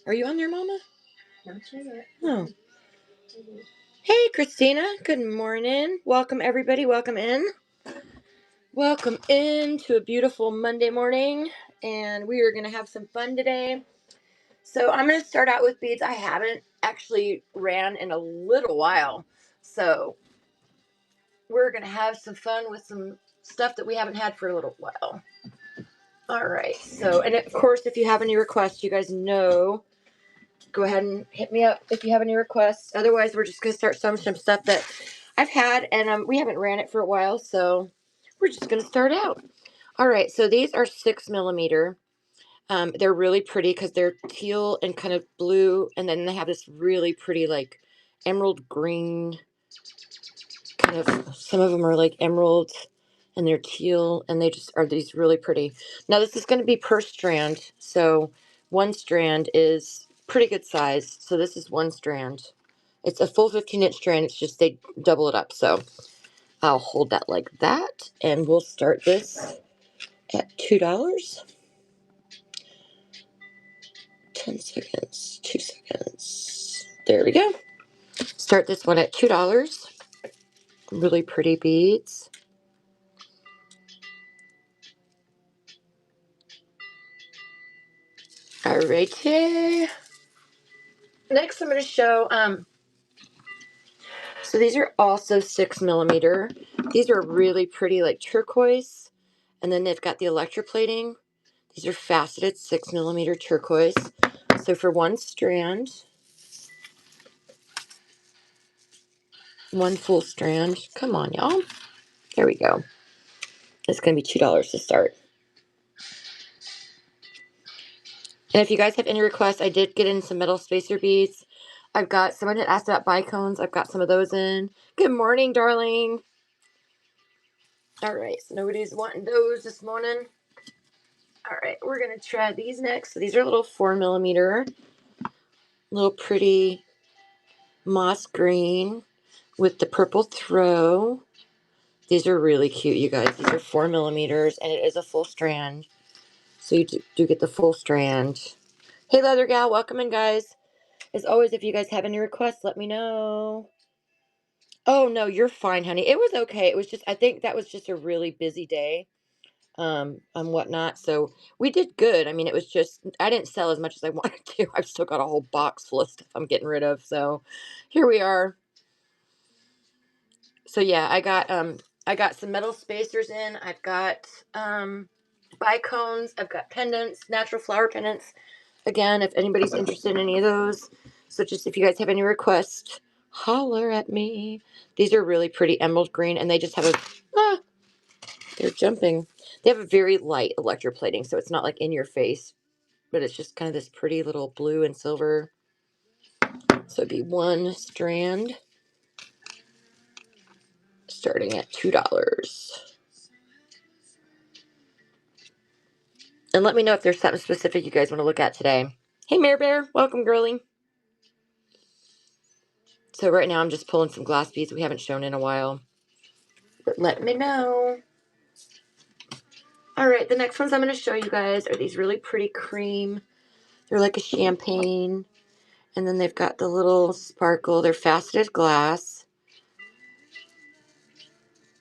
Are you on there, Mama? No, she's not. Oh. Hey, Christina. Good morning. Welcome, everybody. Welcome in. Welcome in to a beautiful Monday morning. And we are going to have some fun today. So I'm going to start out with beads I haven't actually ran in a little while. So we're going to have some fun with some stuff that we haven't had for a little while. All right. So, and of course, if you have any requests, you guys know, go ahead and hit me up if you have any requests. Otherwise, we're just going to start some stuff that I've had, and we haven't ran it for a while, so we're just going to start out. All right, so these are 6mm. They're really pretty because they're teal and kind of blue, and then they have this really pretty, like, emerald green, kind of, some of them are like emerald, and they're teal, and they just are these really pretty. Now, this is going to be per strand, so one strand is pretty good size. So this is one strand. It's a full 15-inch strand. It's just they double it up. So I'll hold that like that, and we'll start this at $2. 10 seconds, 2 seconds. There we go. Start this one at $2. Really pretty beads. Alrighty. Next, I'm going to show, so these are also 6mm. These are really pretty, like turquoise. And then they've got the electroplating. These are faceted 6mm turquoise. So for one strand, one full strand. Come on, y'all. There we go. It's going to be $2 to start. And if you guys have any requests, I did get in some metal spacer beads. I've got, someone had asked about bicones. I've got some of those in. Good morning, darling. All right, so nobody's wanting those this morning. All right, we're going to try these next. So these are little 4mm, little pretty moss green with the purple throw. These are really cute, you guys. These are 4mm, and it is a full strand. So you do get the full strand. Hey, Leather Gal, welcome in, guys. As always, if you guys have any requests, let me know. Oh, no, you're fine, honey. It was okay. It was just, I think that was just a really busy day, and whatnot. So we did good. I mean, it was just, I didn't sell as much as I wanted to. I've still got a whole box full of stuff I'm getting rid of. So here we are. So yeah, I got some metal spacers in. I've got bicones. I've got pendants, natural flower pendants. Again, if anybody's interested in any of those. So just if you guys have any requests, holler at me. These are really pretty emerald green, and they just have they're jumping. They have a very light electroplating, so it's not like in your face, but it's just kind of this pretty little blue and silver. So it'd be one strand starting at $2. And let me know if there's something specific you guys want to look at today. Hey, Mare Bear. Welcome, girlie. So right now I'm just pulling some glass beads we haven't shown in a while. But let me know. All right, the next ones I'm going to show you guys are these really pretty cream. They're like a champagne. And then they've got the little sparkle. They're faceted glass.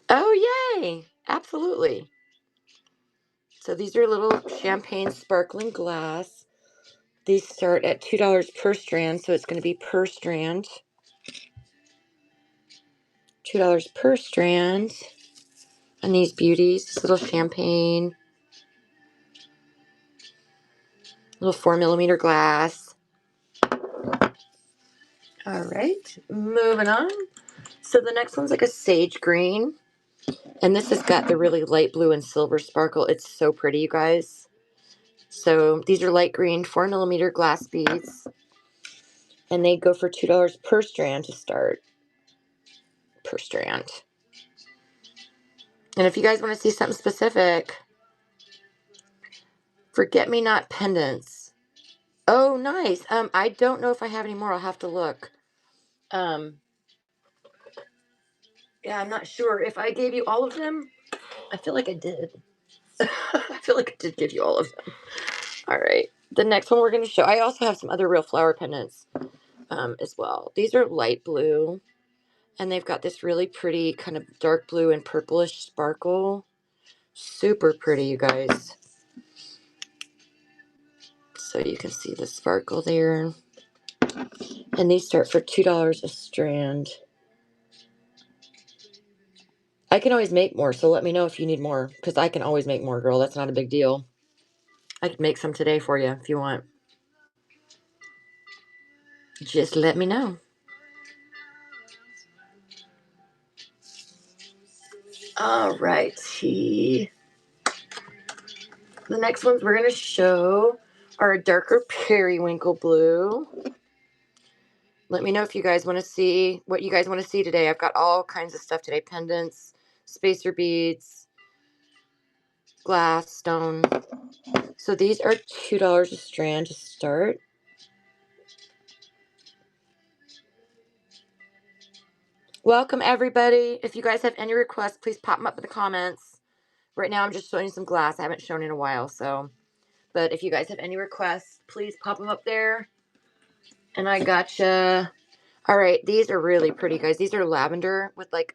Oh, yay. Absolutely. So these are little champagne sparkling glass. These start at $2 per strand, so it's going to be per strand. $2 per strand. And these beauties, this little champagne, little 4mm glass. All right, moving on. So the next one's like a sage green. And this has got the really light blue and silver sparkle. It's so pretty, you guys. So these are light green 4mm glass beads. And they go for $2 per strand to start. Per strand. And if you guys want to see something specific, forget-me-not pendants. Oh, nice. I don't know if I have any more. I'll have to look. Yeah, I'm not sure if I gave you all of them. I feel like I did. I feel like I did give you all of them. All right. The next one we're going to show, I also have some other real flower pendants as well. These are light blue, and they've got this really pretty kind of dark blue and purplish sparkle. Super pretty, you guys. So you can see the sparkle there. And these start for $2 a strand. I can always make more, so let me know if you need more, because I can always make more, girl. That's not a big deal. I can make some today for you if you want. Just let me know. All righty. The next ones we're going to show are a darker periwinkle blue. Let me know if you guys want to see what you guys want to see today. I've got all kinds of stuff today. Pendants, spacer beads, glass, stone. So these are $2 a strand to start. Welcome, everybody. If you guys have any requests, please pop them up in the comments. Right now, I'm just showing some glass. I haven't shown in a while, so. But if you guys have any requests, please pop them up there. And I gotcha. All right, these are really pretty, guys. These are lavender with like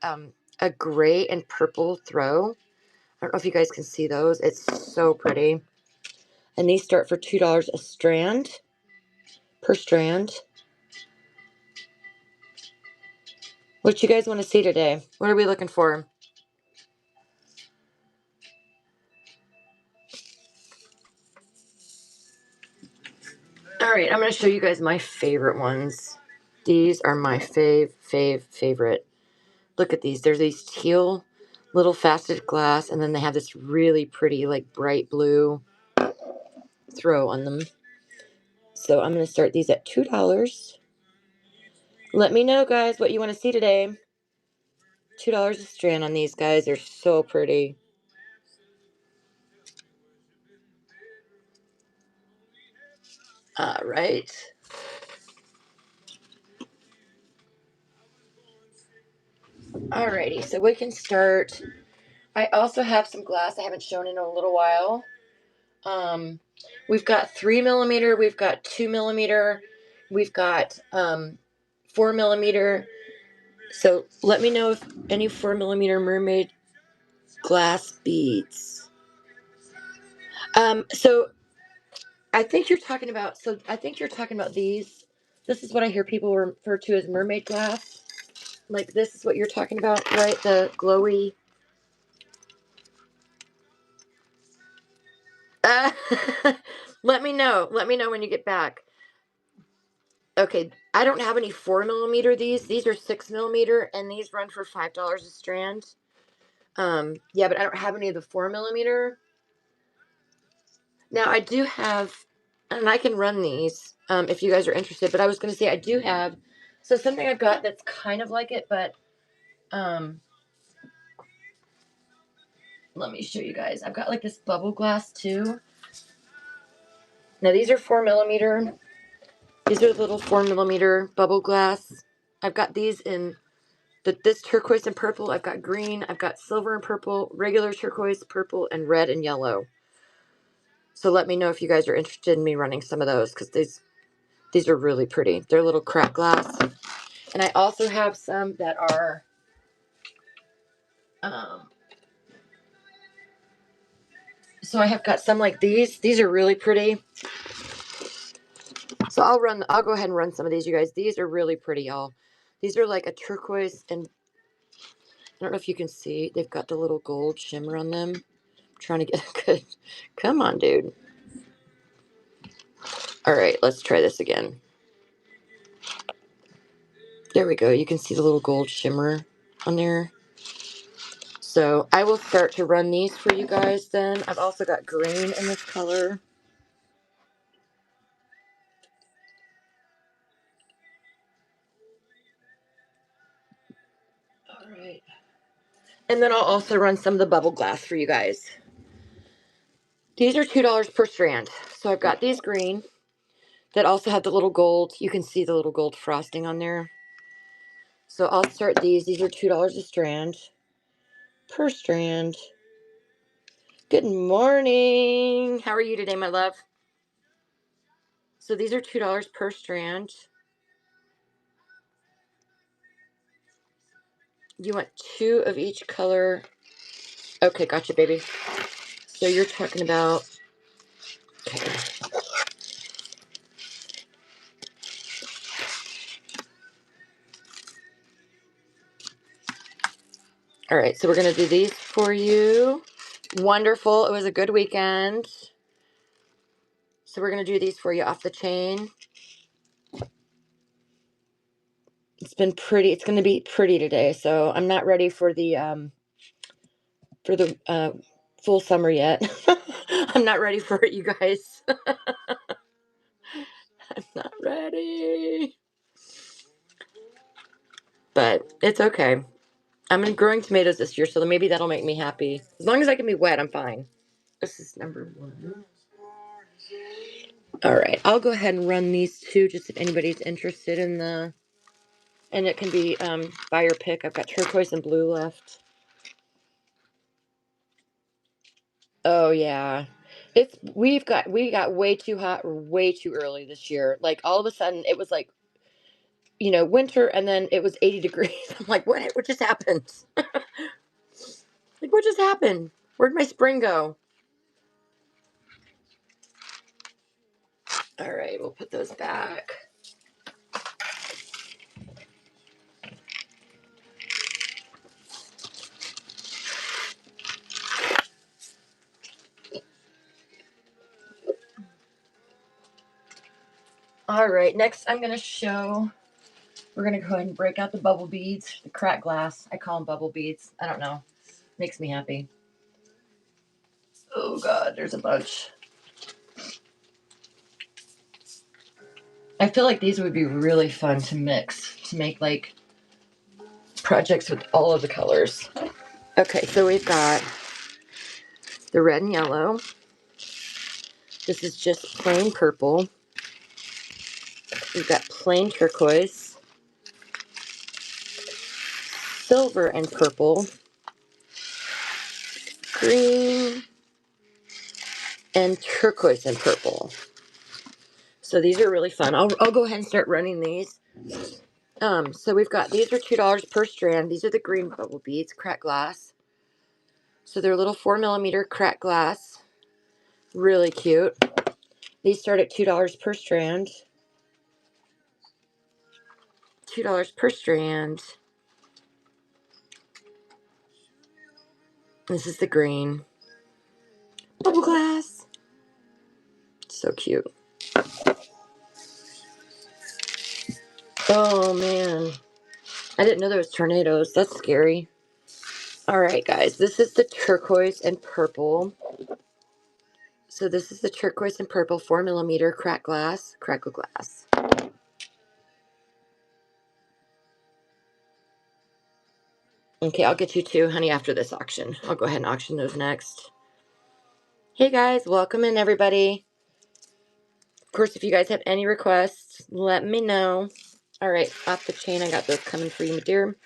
a gray and purple throw. I don't know if you guys can see those. It's so pretty. And these start for $2 a strand, per strand. What you guys want to see today? What are we looking for? All right, I'm going to show you guys my favorite ones. These are my favorite. Look at these. There's these teal little faceted glass, and then they have this really pretty, like, bright blue throw on them. So I'm going to start these at $2. Let me know, guys, what you want to see today. $2 a strand on these, guys. They're so pretty. All right. Alrighty, so we can start. I also have some glass I haven't shown in a little while. We've got 3mm, we've got 2mm, we've got 4mm. So let me know if any 4mm mermaid glass beads. So I think you're talking about. These. This is what I hear people refer to as mermaid glass. Like, this is what you're talking about, right? The glowy. Uh, let me know. Let me know when you get back. Okay, I don't have any 4mm. These are 6mm, and these run for $5 a strand. Yeah, but I don't have any of the 4mm. Now I do have, and I can run these if you guys are interested. But I was going to say I do have, so something I've got that's kind of like it, but let me show you guys. I've got like this bubble glass too. Now these are 4mm. These are little 4mm bubble glass. I've got these in this turquoise and purple. I've got green. I've got silver and purple, regular turquoise, purple, and red and yellow. So let me know if you guys are interested in me running some of those, because these are really pretty. They're little crack glass. And I also have some that are so I have got some like these. These are really pretty. So I'll go ahead and run some of these, you guys. These are really pretty, y'all. These are like a turquoise, and I don't know if you can see. They've got the little gold shimmer on them. I'm trying to get a good. Come on, dude. All right, let's try this again. There we go. You can see the little gold shimmer on there. So I will start to run these for you guys then. I've also got green in this color. All right. And then I'll also run some of the bubble glass for you guys. These are $2 per strand. So I've got these green that also have the little gold. You can see the little gold frosting on there. So I'll start these. These are $2 a strand. Per strand. Good morning. How are you today, my love? So these are $2 per strand. You want 2 of each color. Okay, gotcha, baby. So you're talking about, okay. All right, so we're gonna do these for you. Wonderful, it was a good weekend. So we're gonna do these for you off the chain. It's been pretty, it's gonna be pretty today, so I'm not ready for the full summer yet. I'm not ready for it, you guys. I'm not ready. But it's okay. I'm growing tomatoes this year, so maybe that'll make me happy. As long as I can be wet, I'm fine. This is number 1. All right, I'll go ahead and run these 2 just if anybody's interested in the, and it can be buyer pick. I've got turquoise and blue left. Oh yeah. We got way too hot way too early this year. Like all of a sudden it was like, winter, and then it was 80 degrees. I'm like, what just happened? Like, what just happened? Where'd my spring go? All right, we'll put those back. All right, next I'm going to show, we're going to go ahead and break out the bubble beads, the cracked glass. I call them bubble beads. I don't know. Makes me happy. Oh God, there's a bunch. I feel like these would be really fun to mix, to make like projects with all of the colors. Okay, so we've got the red and yellow. This is just plain purple. We've got plain turquoise, silver and purple, green, and turquoise and purple. So these are really fun. I'll go ahead and start running these. So we've got, these are $2 per strand. These are the green bubble beads, cracked glass. So they're little 4mm cracked glass. Really cute. These start at $2 per strand. $2 per strand. This is the green. Bubble glass. So cute. Oh man. I didn't know there was tornadoes. That's scary. All right, guys. This is the turquoise and purple. So this is the turquoise and purple 4mm cracked glass. Crackle glass. Okay, I'll get you 2, honey, after this auction. I'll go ahead and auction those next. Hey guys, welcome in everybody. Of course, if you guys have any requests, let me know. All right, off the chain, I got those coming for you, my dear.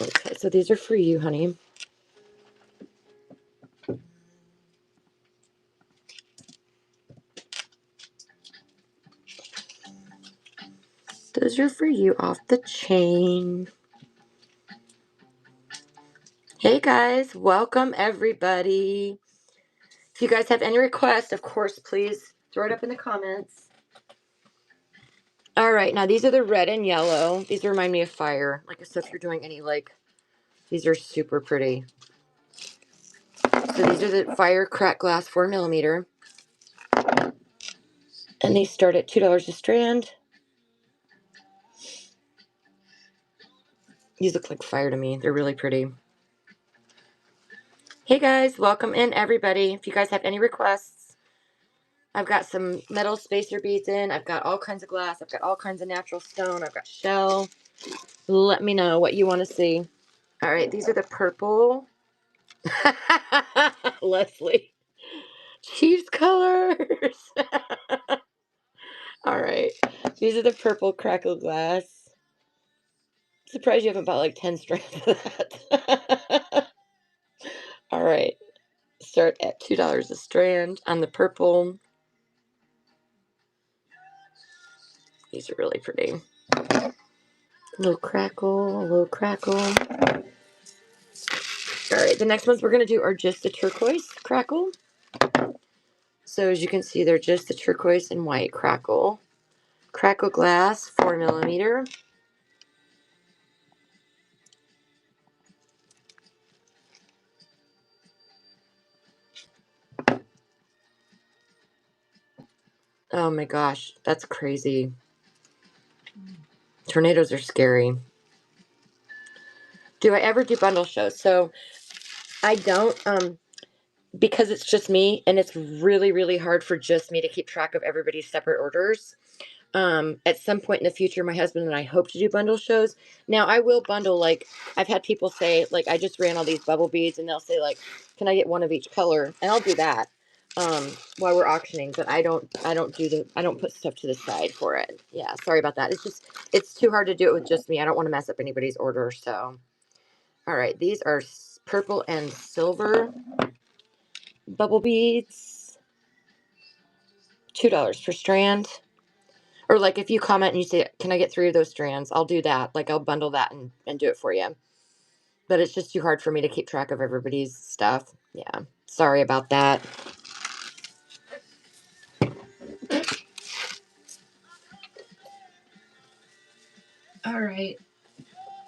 Okay, so these are for you, honey. Those are for you off the chain. Hey guys, welcome everybody. If you guys have any requests, of course, please throw it up in the comments. All right, now these are the red and yellow. These remind me of fire. Like, so if you're doing any, like, these are super pretty. So these are the fire cracked glass 4mm. And these start at $2 a strand. These look like fire to me. They're really pretty. Hey guys, welcome in everybody. If you guys have any requests, I've got some metal spacer beads in. I've got all kinds of glass. I've got all kinds of natural stone. I've got shell. Let me know what you want to see. All right, these are the purple. Leslie. Chiefs colors. All right, these are the purple crackle glass. Surprised you haven't bought like 10 strands of that. All right. Start at $2 a strand on the purple. These are really pretty. A little crackle, a little crackle. All right, the next ones we're going to do are just the turquoise crackle. So as you can see, they're just the turquoise and white crackle. Crackle glass, 4mm. Oh my gosh, that's crazy. Tornadoes are scary. Do I ever do bundle shows? So I don't, because it's just me, and it's really, really hard for just me to keep track of everybody's separate orders. At some point in the future, my husband and I hope to do bundle shows. Now, I will bundle, like, I've had people say, like, I just ran all these bubble beads, and they'll say, like, can I get one of each color? And I'll do that while we're auctioning, but I don't put stuff to the side for it. Yeah, sorry about that. It's too hard to do it with just me. I don't want to mess up anybody's order. So, all right, these are purple and silver bubble beads, $2 per strand. Or like if you comment and you say, can I get 3 of those strands? I'll do that. Like I'll bundle that and do it for you. But it's just too hard for me to keep track of everybody's stuff. Yeah. Sorry about that. All right.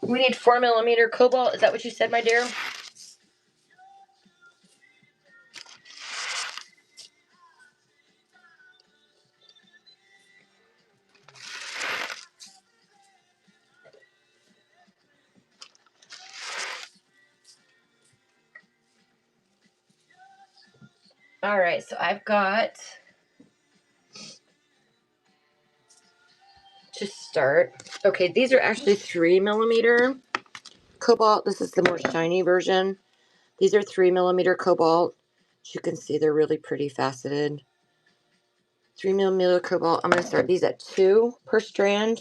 We need 4mm cobalt. Is that what you said, my dear? All right. So I've got to start. Okay. These are actually 3mm cobalt. This is the more shiny version. These are 3mm cobalt. As you can see, they're really pretty faceted. 3mm cobalt. I'm going to start these at 2 per strand.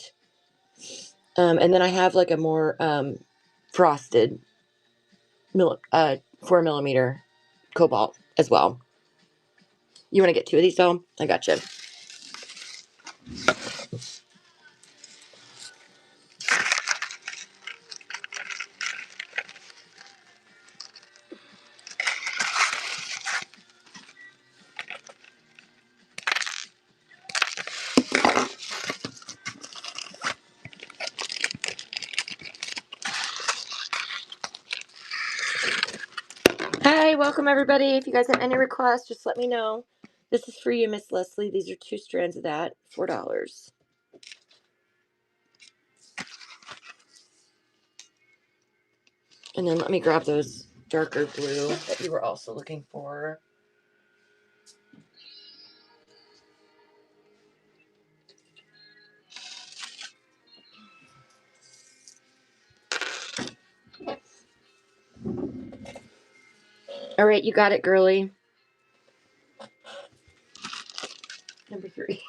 And then I have like a more frosted 4mm cobalt as well. You want to get 2 of these, though? I got you. Hi, welcome everybody. If you guys have any requests, just let me know. This is for you, Miss Leslie. These are 2 strands of that, $4. And then let me grab those darker blue that you were also looking for. All right, you got it, girly. Number 3.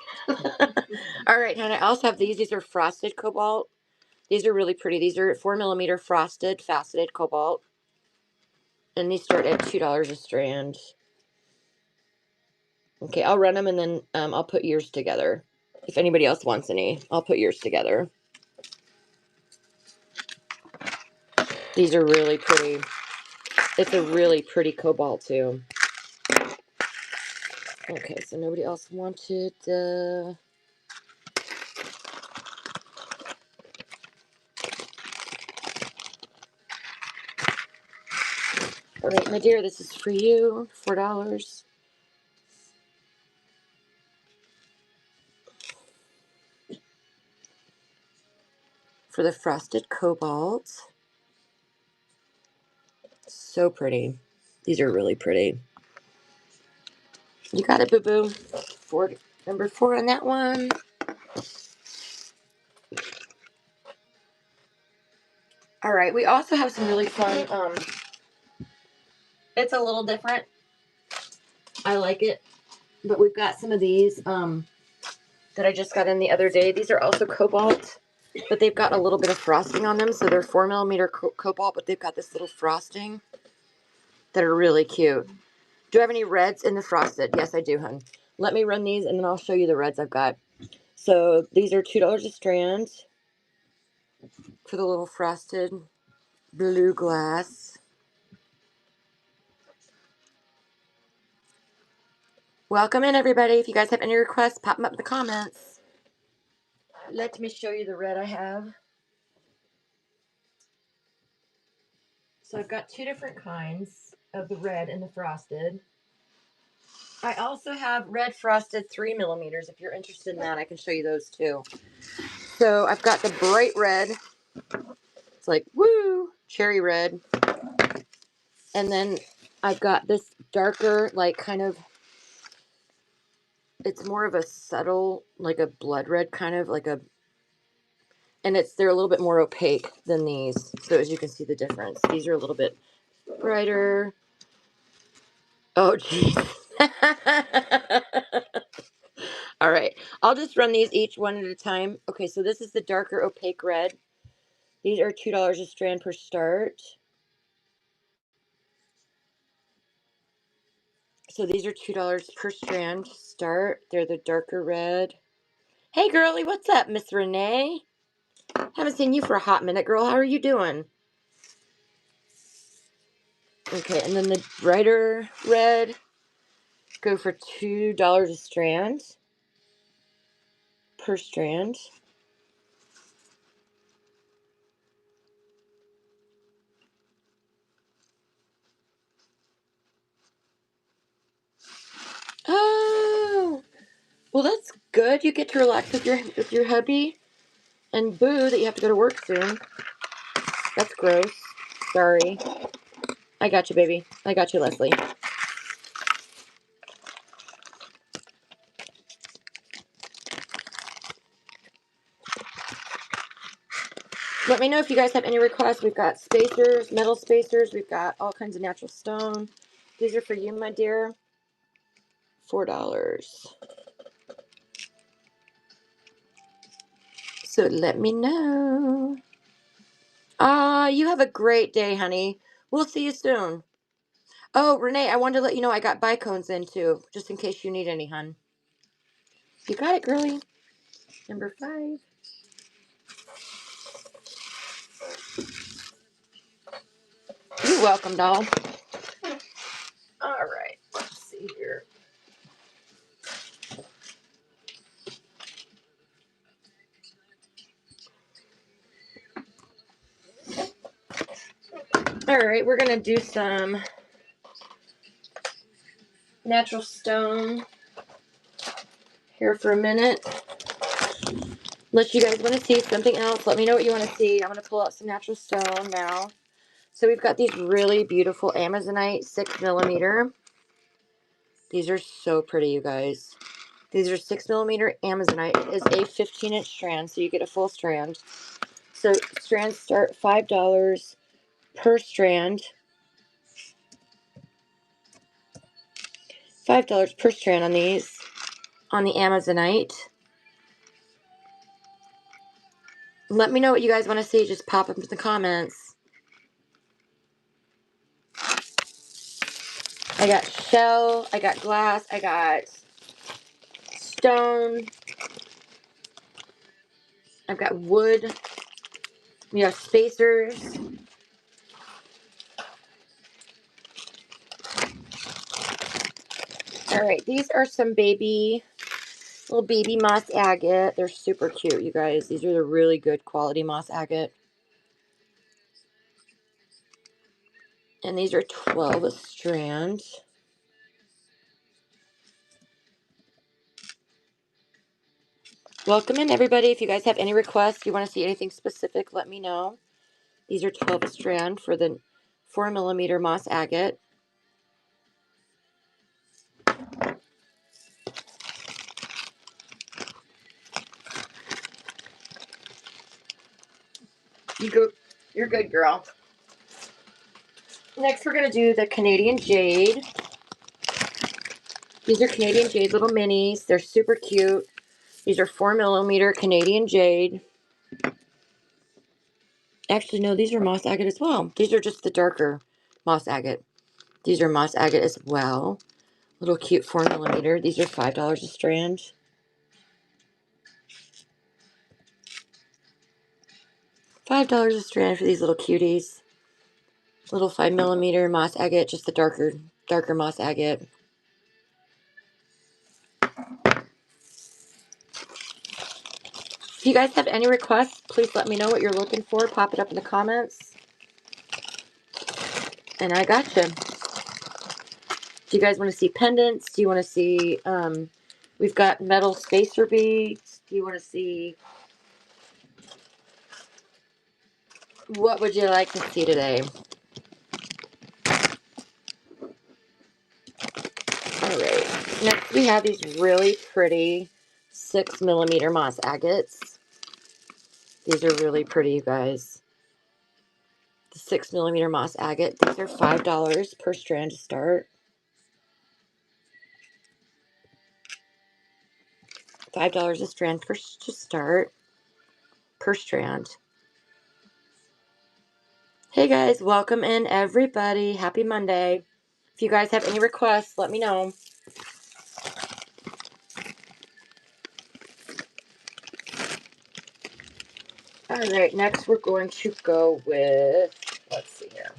All right, and I also have these. These are frosted cobalt. These are really pretty. These are 4mm frosted, faceted cobalt. And these start at $2 a strand. Okay, I'll run them and then I'll put yours together. If anybody else wants any, I'll put yours together. These are really pretty. It's a really pretty cobalt too. Okay, so nobody else wanted. All right, my dear, this is for you. $4. For the frosted cobalt. So pretty. These are really pretty. You got it, boo-boo. Number 4 on that one. All right, we also have some really fun. It's a little different. I like it. But we've got some of these that I just got in the other day. These are also cobalt, but they've got a little bit of frosting on them. So they're 4mm cobalt, but they've got this little frosting that are really cute. Do I have any reds in the frosted? Yes, I do, hun. Let me run these, and then I'll show you the reds I've got. So these are $2 a strand for the little frosted blue glass. Welcome in, everybody. If you guys have any requests, pop them up in the comments. Let me show you the red I have. So I've got 2 different kinds of the red and the frosted. I also have red frosted 3 millimeters. If you're interested in that, I can show you those too. So I've got the bright red. It's like, woo, cherry red. And then I've got this darker, like kind of, it's more of a subtle, like a blood red kind of, like a, and they're a little bit more opaque than these. So as you can see the difference, these are a little bit brighter. Oh, geez. All right. I'll just run these each one at a time. Okay, so this is the darker opaque red. These are $2 a strand per start. So these are $2 per strand start. They're the darker red. Hey, girlie, what's up, Miss Renee? Haven't seen you for a hot minute, girl. How are you doing? Okay, and then the brighter red go for $2 a strand per strand. Oh, well, that's good. You get to relax with your hubby. And boo that you have to go to work soon. That's gross. Sorry. I got you, baby. I got you, Leslie. Let me know if you guys have any requests. We've got spacers, metal spacers. We've got all kinds of natural stone. These are for you, my dear. $4. So let me know. You have a great day, honey. We'll see you soon. Oh, Renee, I wanted to let you know I got bicones in too, just in case you need any, hun. You got it, girlie. Number 5. You're welcome, doll. All right, let's see here. All right, we're going to do some natural stone here for a minute. Unless you guys want to see something else, let me know what you want to see. I'm going to pull out some natural stone now. So we've got these really beautiful Amazonite 6 millimeter. These are so pretty, you guys. These are 6 millimeter Amazonite. It is a 15-inch strand, so you get a full strand. So strands start $5 per strand. $5 per strand on these, on the Amazonite. Let me know what you guys want to see. Just pop up in the comments. I got shell, I got glass, I got stone, I've got wood, we have spacers. Alright, these are some little baby moss agate. They're super cute, you guys. These are the really good quality moss agate. And these are 12 a strand. Welcome in, everybody. If you guys have any requests, you want to see anything specific, let me know. These are 12 a strand for the 4 millimeter moss agate. You're good, girl. Next, we're going to do the Canadian Jade. These are Canadian Jade little minis. They're super cute. These are 4 millimeter Canadian Jade. Actually, no, these are moss agate as well. These are just the darker moss agate. These are moss agate as well. Little cute 4mm. These are $5 a strand. $5 a strand for these little cuties. Little 5mm moss agate, just the darker moss agate. If you guys have any requests, please let me know what you're looking for. Pop it up in the comments. And I gotcha. Do you guys want to see pendants? Do you want to see, we've got metal spacer beads. Do you want to see, what would you like to see today? All right. Next we have these really pretty 6mm moss agates. These are really pretty, you guys. The 6mm moss agate. These are $5 per strand to start. $5 a strand to start per strand. Hey guys, welcome in everybody. Happy Monday. If you guys have any requests, let me know. All right, next we're going to go with, let's see here.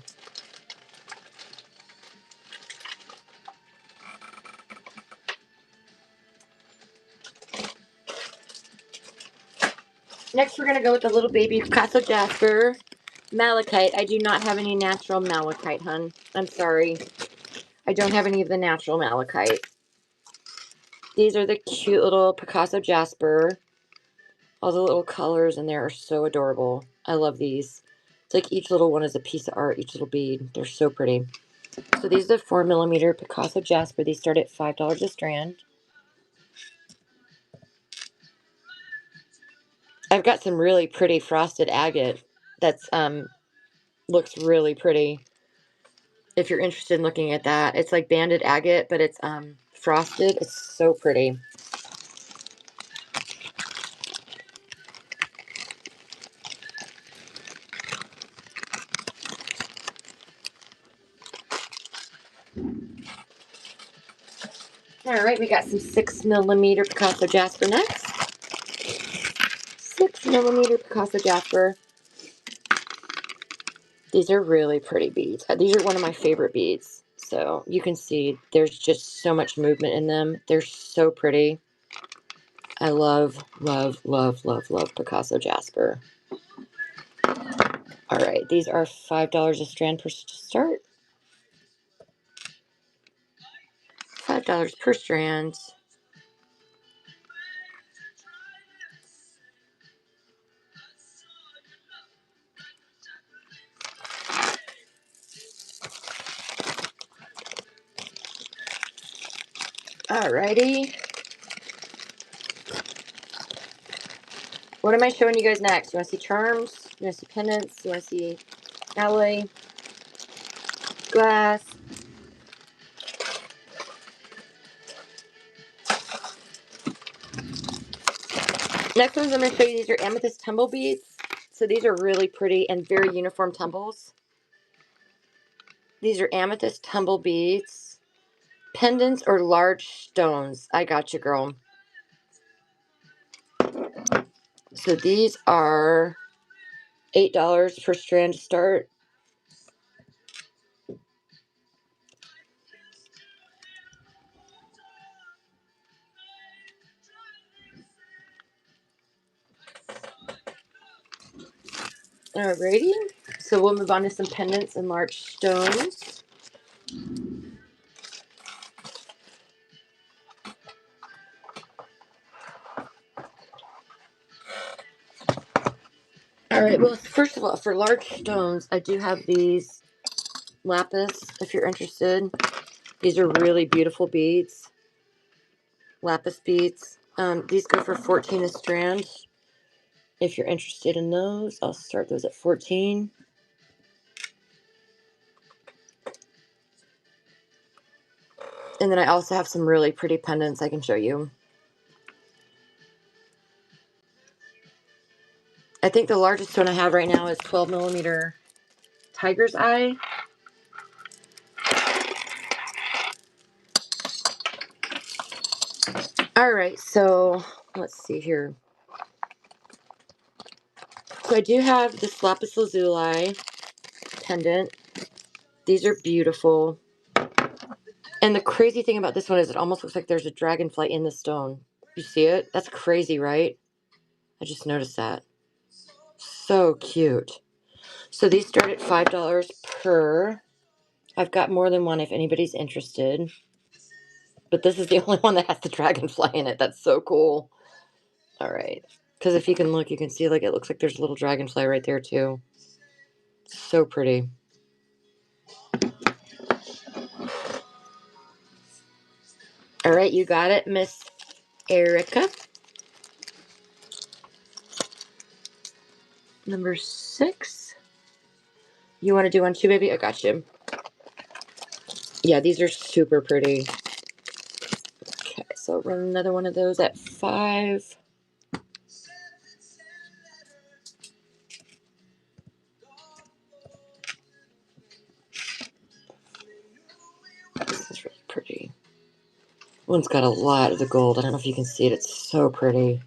Next we're going to go with the little baby Picasso Jasper Malachite. I do not have any natural malachite, hun. I'm sorry. I don't have any of the natural malachite. These are the cute little Picasso Jasper. All the little colors in there are so adorable. I love these. It's like each little one is a piece of art, each little bead. They're so pretty. So these are the 4mm Picasso Jasper. These start at $5 a strand. I've got some really pretty frosted agate that's looks really pretty. If you're interested in looking at that, it's like banded agate, but it's frosted. It's so pretty. All right, we got some 6mm Picasso Jasper next. 6mm Picasso Jasper. These are really pretty beads. These are one of my favorite beads. So you can see there's just so much movement in them. They're so pretty. I love, love, love, love, love Picasso Jasper. All right, these are $5 a strand to start. $5 per strand. Alrighty. What am I showing you guys next? You want to see charms? You want to see pendants? You want to see alloy? Glass? Next ones I'm going to show you, these are amethyst tumble beads. So these are really pretty and very uniform tumbles. These are amethyst tumble beads. Pendants or large stones. I got you, girl. So these are $8 per strand to start. Alrighty. So we'll move on to some pendants and large stones. Alright, well, first of all, for large stones, I do have these lapis, if you're interested. These are really beautiful beads. Lapis beads. These go for $14 a strand. If you're interested in those, I'll start those at $14. And then I also have some really pretty pendants I can show you. I think the largest one I have right now is 12mm Tiger's Eye. All right, so let's see here. So I do have this lapis lazuli pendant. These are beautiful. And the crazy thing about this one is it almost looks like there's a dragonfly in the stone. You see it? That's crazy, right? I just noticed that. So cute. So these start at $5 per. I've got more than one if anybody's interested. But this is the only one that has the dragonfly in it. That's so cool. All right. Because if you can look, you can see like it looks like there's a little dragonfly right there too. So pretty. All right, you got it, Miss Erica. Number 6. You want to do one too, baby? I got you. Yeah, these are super pretty. Okay, so run another one of those at 5. This is really pretty. One's got a lot of the gold. I don't know if you can see it. It's so pretty.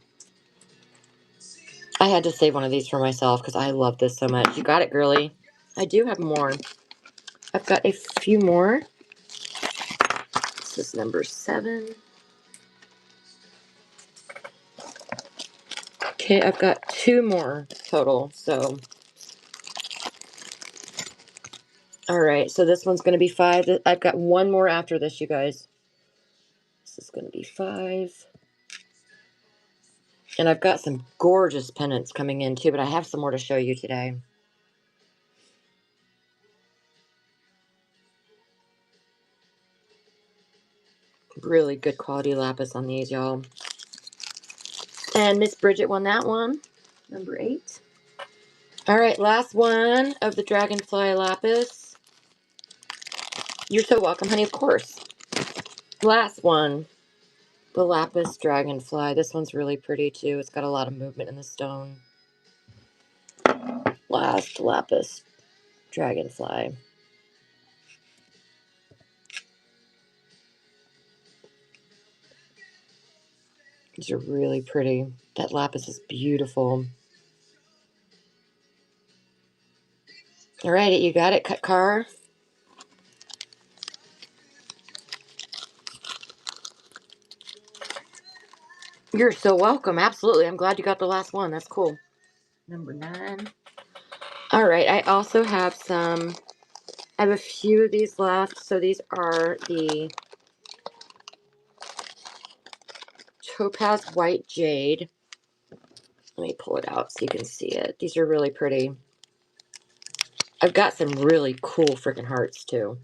I had to save one of these for myself because I love this so much. You got it, girly. I do have more. I've got a few more. This is number 7. Okay, I've got 2 more total. So, all right. So this one's going to be 5. I've got one more after this, you guys. This is going to be 5. And I've got some gorgeous pendants coming in too, but I have some more to show you today. Really good quality lapis on these, y'all. And Miss Bridget won that one. Number 8. All right, last one of the Dragonfly lapis. You're so welcome, honey, of course. Last one. The lapis dragonfly. This one's really pretty too. It's got a lot of movement in the stone. Last lapis dragonfly. These are really pretty. That lapis is beautiful. All right, you got it, Cut Car. You're so welcome. Absolutely. I'm glad you got the last one. That's cool. Number 9. All right, I also have some. I have a few of these left. So these are the Topaz White Jade. Let me pull it out so you can see it. These are really pretty. I've got some really cool freaking hearts too.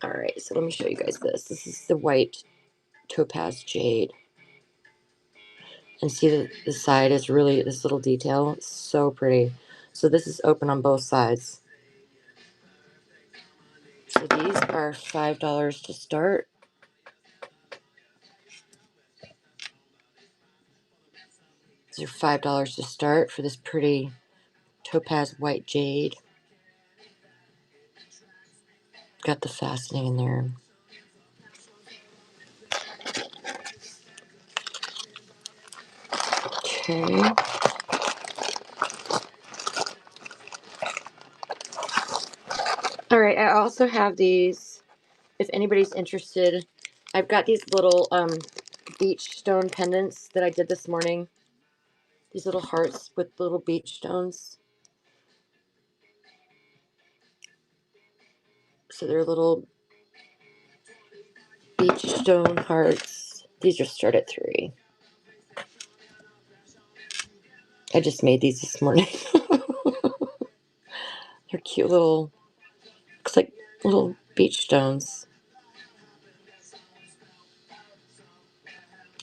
All right, so let me show you guys this. This is the white Topaz Jade. And see the side is really, this little detail. It's so pretty. So this is open on both sides. So these are $5 to start. These are $5 to start for this pretty Topaz White Jade. Got the fastening in there. Okay. All right, I also have these, if anybody's interested. I've got these little beach stone pendants that I did this morning. These little hearts with little beach stones. So they're little beach stone hearts. These just start at 3. I just made these this morning. They're cute little, looks like little beach stones.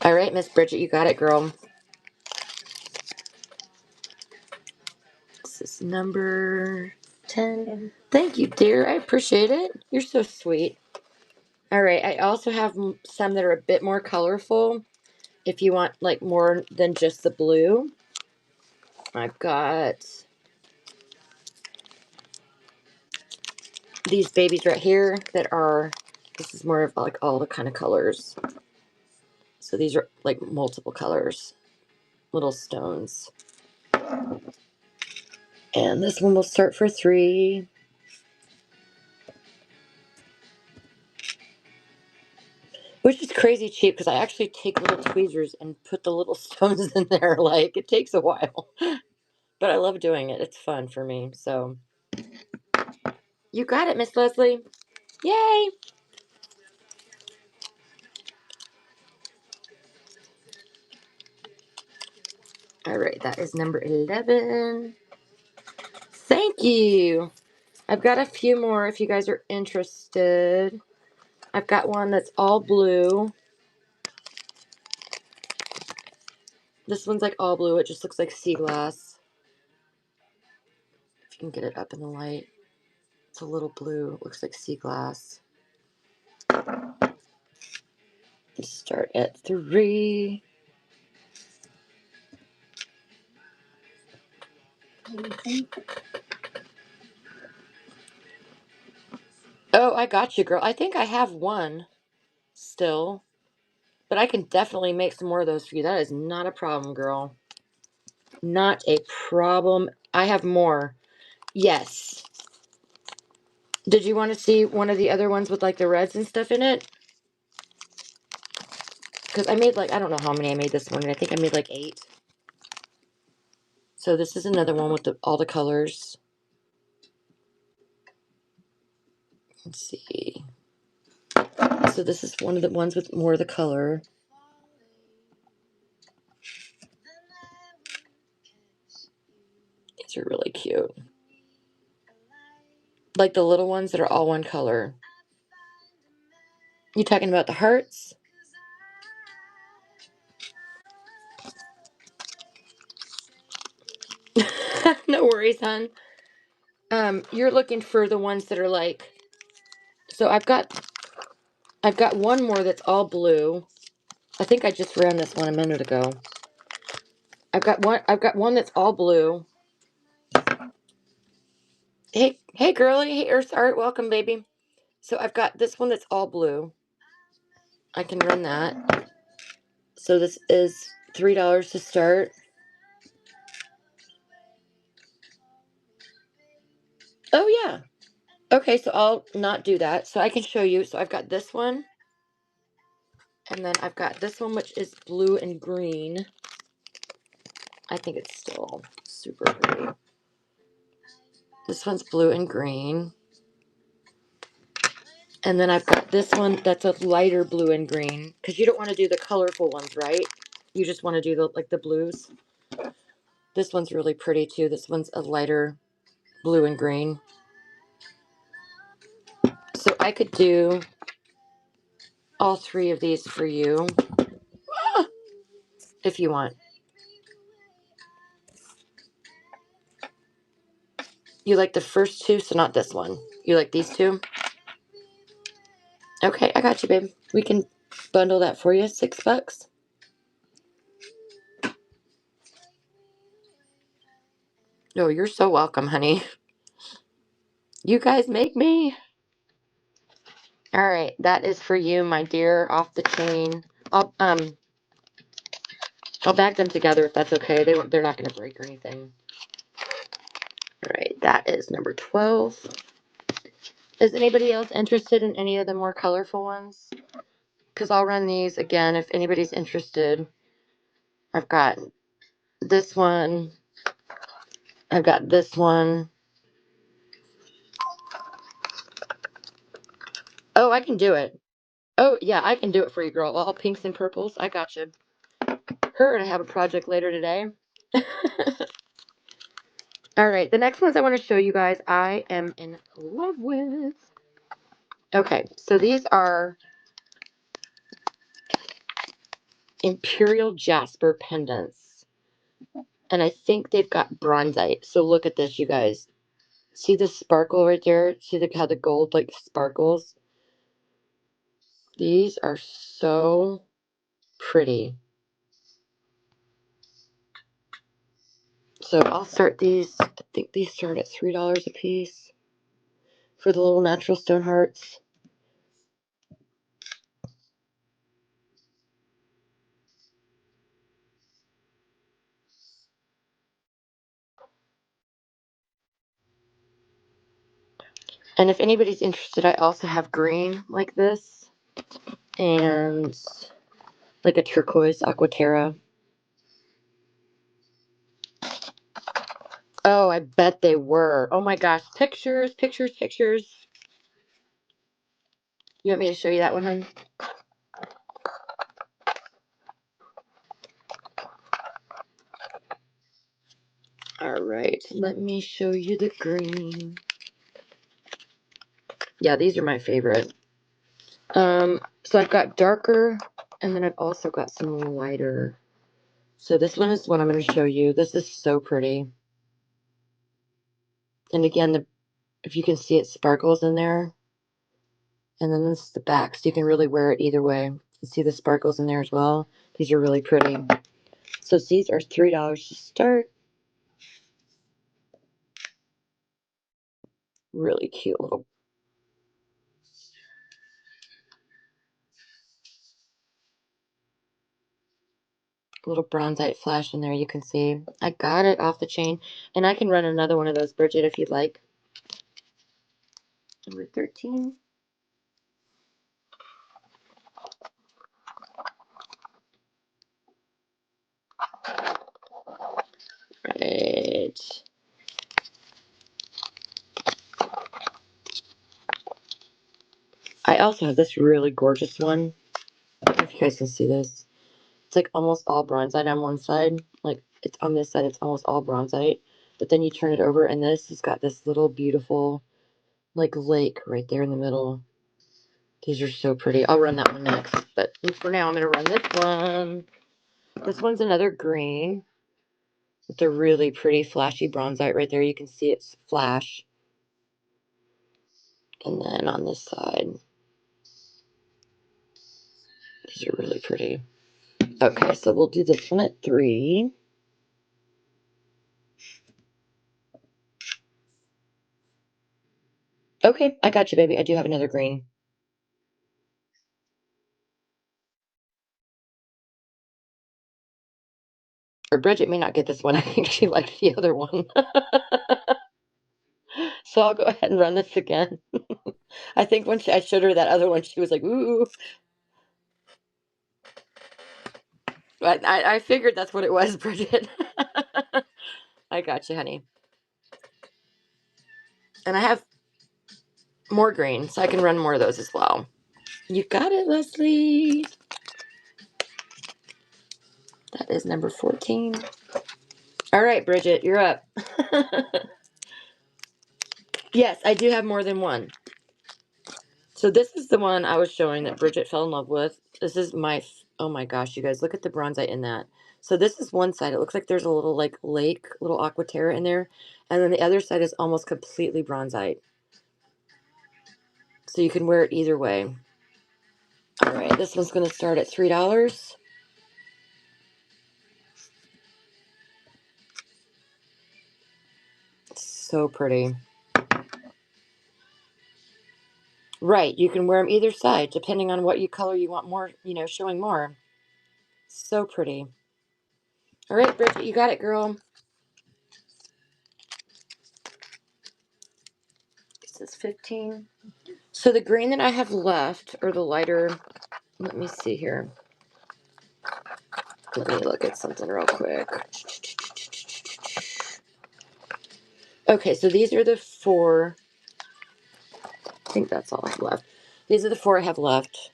All right, Miss Bridget, you got it, girl. This is number 10. Thank you, dear. I appreciate it. You're so sweet. All right, I also have some that are a bit more colorful. If you want like more than just the blue. I've got these babies right here that are, this is more of like all the kind of colors. So these are like multiple colors, little stones. And this one will start for $3. Which is crazy cheap because I actually take little tweezers and put the little stones in there. Like, it takes a while. But I love doing it. It's fun for me. So, you got it, Miss Leslie. Yay! All right, that is number 11. Thank you. I've got a few more if you guys are interested. I've got one that's all blue. This one's like all blue. It just looks like sea glass. If you can get it up in the light. It's a little blue. It looks like sea glass. Start at 3. Oh, I got you, girl. I think I have one still. But I can definitely make some more of those for you. That is not a problem, girl. Not a problem. I have more. Yes. Did you want to see one of the other ones with like the reds and stuff in it? Because I made like, I don't know how many I made this morning. I think I made like 8. So this is another one with all the colors. Let's see. So this is one of the ones with more of the color. These are really cute. Like the little ones that are all one color. You talking about the hearts? No worries, hon. You're looking for the ones that are like, so I've got one more that's all blue. I think I just ran this one a minute ago. I've got one that's all blue. Hey girlie, hey Earth Art, welcome baby. So I've got this one that's all blue. I can run that. So this is $3 to start. Oh yeah. Okay, so I'll not do that. So I can show you. So I've got this one. And then I've got this one, which is blue and green. I think it's still super pretty. This one's blue and green. And then I've got this one that's a lighter blue and green. Because you don't want to do the colorful ones, right? You just want to do the blues. This one's really pretty too. This one's a lighter blue and green. So I could do all 3 of these for you. If you want. You like the first 2, so not this one. You like these 2? Okay, I got you, babe. We can bundle that for you. $6. Oh, you're so welcome, honey. You guys make me. All right, that is for you, my dear. Off the chain. I'll bag them together if that's okay. They're not going to break or anything. All right, that is number 12. Is anybody else interested in any of the more colorful ones? Because I'll run these again if anybody's interested. I've got this one. I've got this one. Oh, I can do it. Oh, yeah, I can do it for you, girl. All pinks and purples. I got you. Her and I have a project later today. All right, the next ones I want to show you guys, I am in love with. Okay, so these are Imperial Jasper pendants. And I think they've got bronzite. So look at this, you guys. See the sparkle right there? See how the gold like sparkles? These are so pretty. So I'll start these. I think these start at $3 a piece for the little natural stone hearts. And if anybody's interested, I also have green like this and like a turquoise aquaterra. Oh, I bet they were. Oh my gosh. Pictures, pictures, pictures. You want me to show you that one, hon? All right. Let me show you the green. Yeah, these are my favorite. So I've got darker, and then I've also got some lighter. So this one is what I'm going to show you. This is so pretty. And again, if you can see, it sparkles in there. And then this is the back, so you can really wear it either way. You see the sparkles in there as well. These are really pretty. So these are $3 to start. Really cute little bronzite flash in there. You can see I got it off the chain, and I can run another one of those, Bridget, if you'd like. Number 13. Right. I also have this really gorgeous one. I don't know if you guys can see this. It's like almost all bronzite on one side. Like it's on this side, it's almost all bronzite. But then you turn it over, and this has got this little beautiful like lake right there in the middle. These are so pretty. I'll run that one next. But for now, I'm going to run this one. This one's another green. It's a really pretty flashy bronzite right there. You can see it's flash. And then on this side, these are really pretty. Okay, so we'll do this one at 3. Okay, I got you, baby. I do have another green. Or Bridget may not get this one. I think she liked the other one. So I'll go ahead and run this again. I think when I showed her that other one, she was like, ooh. But I figured that's what it was, Bridget. I got you, honey. And I have more green, so I can run more of those as well. You got it, Leslie. That is number 14. All right, Bridget, you're up. Yes, I do have more than one. So this is the one I was showing that Bridget fell in love with. This is my, oh my gosh, you guys, look at the bronzite in that. So this is one side. It looks like there's a little like lake, little aquaterra in there. And then the other side is almost completely bronzite. So you can wear it either way. All right, this one's going to start at $3. So pretty. Right, you can wear them either side, depending on what color you want more, showing more. So pretty. All right, Bridget, you got it, girl. This is 15. So the green that I have left, or the lighter, let me see here. Let me look at something real quick. Okay, so these are the 4. I think that's all I have left. These are the 4 I have left.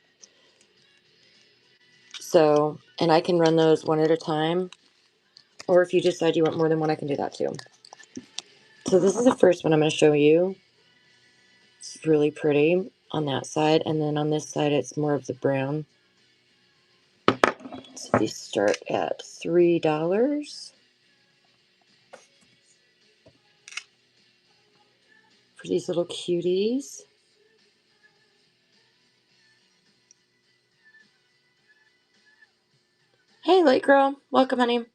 So, and I can run those one at a time. Or if you decide you want more than one, I can do that too. So this is the first one I'm going to show you. It's really pretty on that side. And then on this side, it's more of the brown. So these start at $3 for these little cuties. Hey, late girl. Welcome, honey.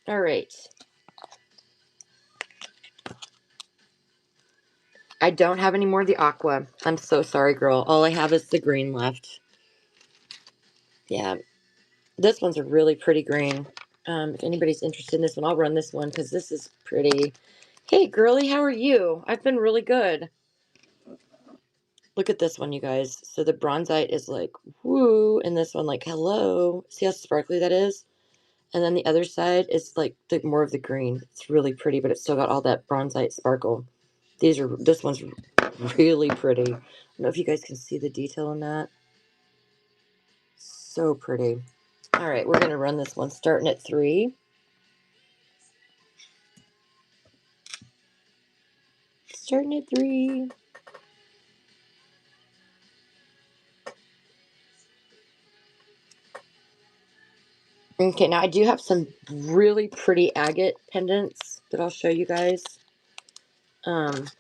All right. I don't have any more of the aqua. I'm so sorry, girl. All I have is the green left. Yeah. This one's a really pretty green. If anybody's interested in this one, I'll run this one because this is pretty. Hey, girly, how are you? I've been really good. Look at this one, you guys. So the bronzite is like, woo, and this one like, hello. See how sparkly that is? And then the other side is like more of the green. It's really pretty, but it's still got all that bronzite sparkle. This one's really pretty. I don't know if you guys can see the detail in that. So pretty. All right, we're going to run this one starting at 3. Starting at 3. Okay, now I do have some really pretty agate pendants that I'll show you guys. Can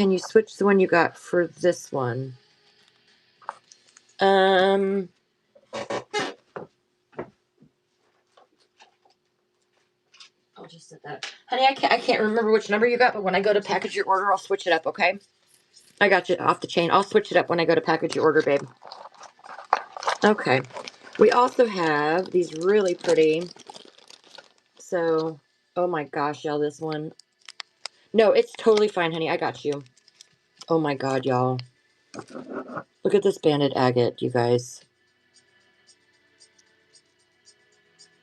you switch the one you got for this one? I'll just set that. Honey, I can't remember which number you got, but when I go to package your order, I'll switch it up, okay? I got you off the chain. I'll switch it up when I go to package your order, babe. Okay. We also have these really pretty. So, oh my gosh, y'all, this one. No, it's totally fine, honey. I got you. Oh my God, y'all. Look at this banded agate, you guys.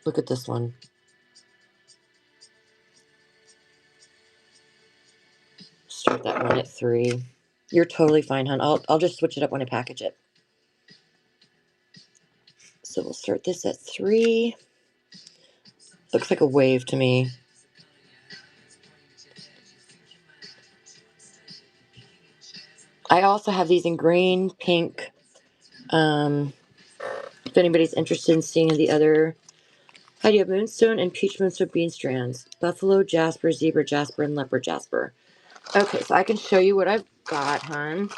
Look at this one. Start that one at 3. You're totally fine, hon. I'll just switch it up when I package it. So we'll start this at 3. Looks like a wave to me. I also have these in green, pink. If anybody's interested in seeing the other, I do have moonstone and peach moonstone bean strands, buffalo jasper, zebra jasper, and leopard jasper. Okay, so I can show you what I've got, hon.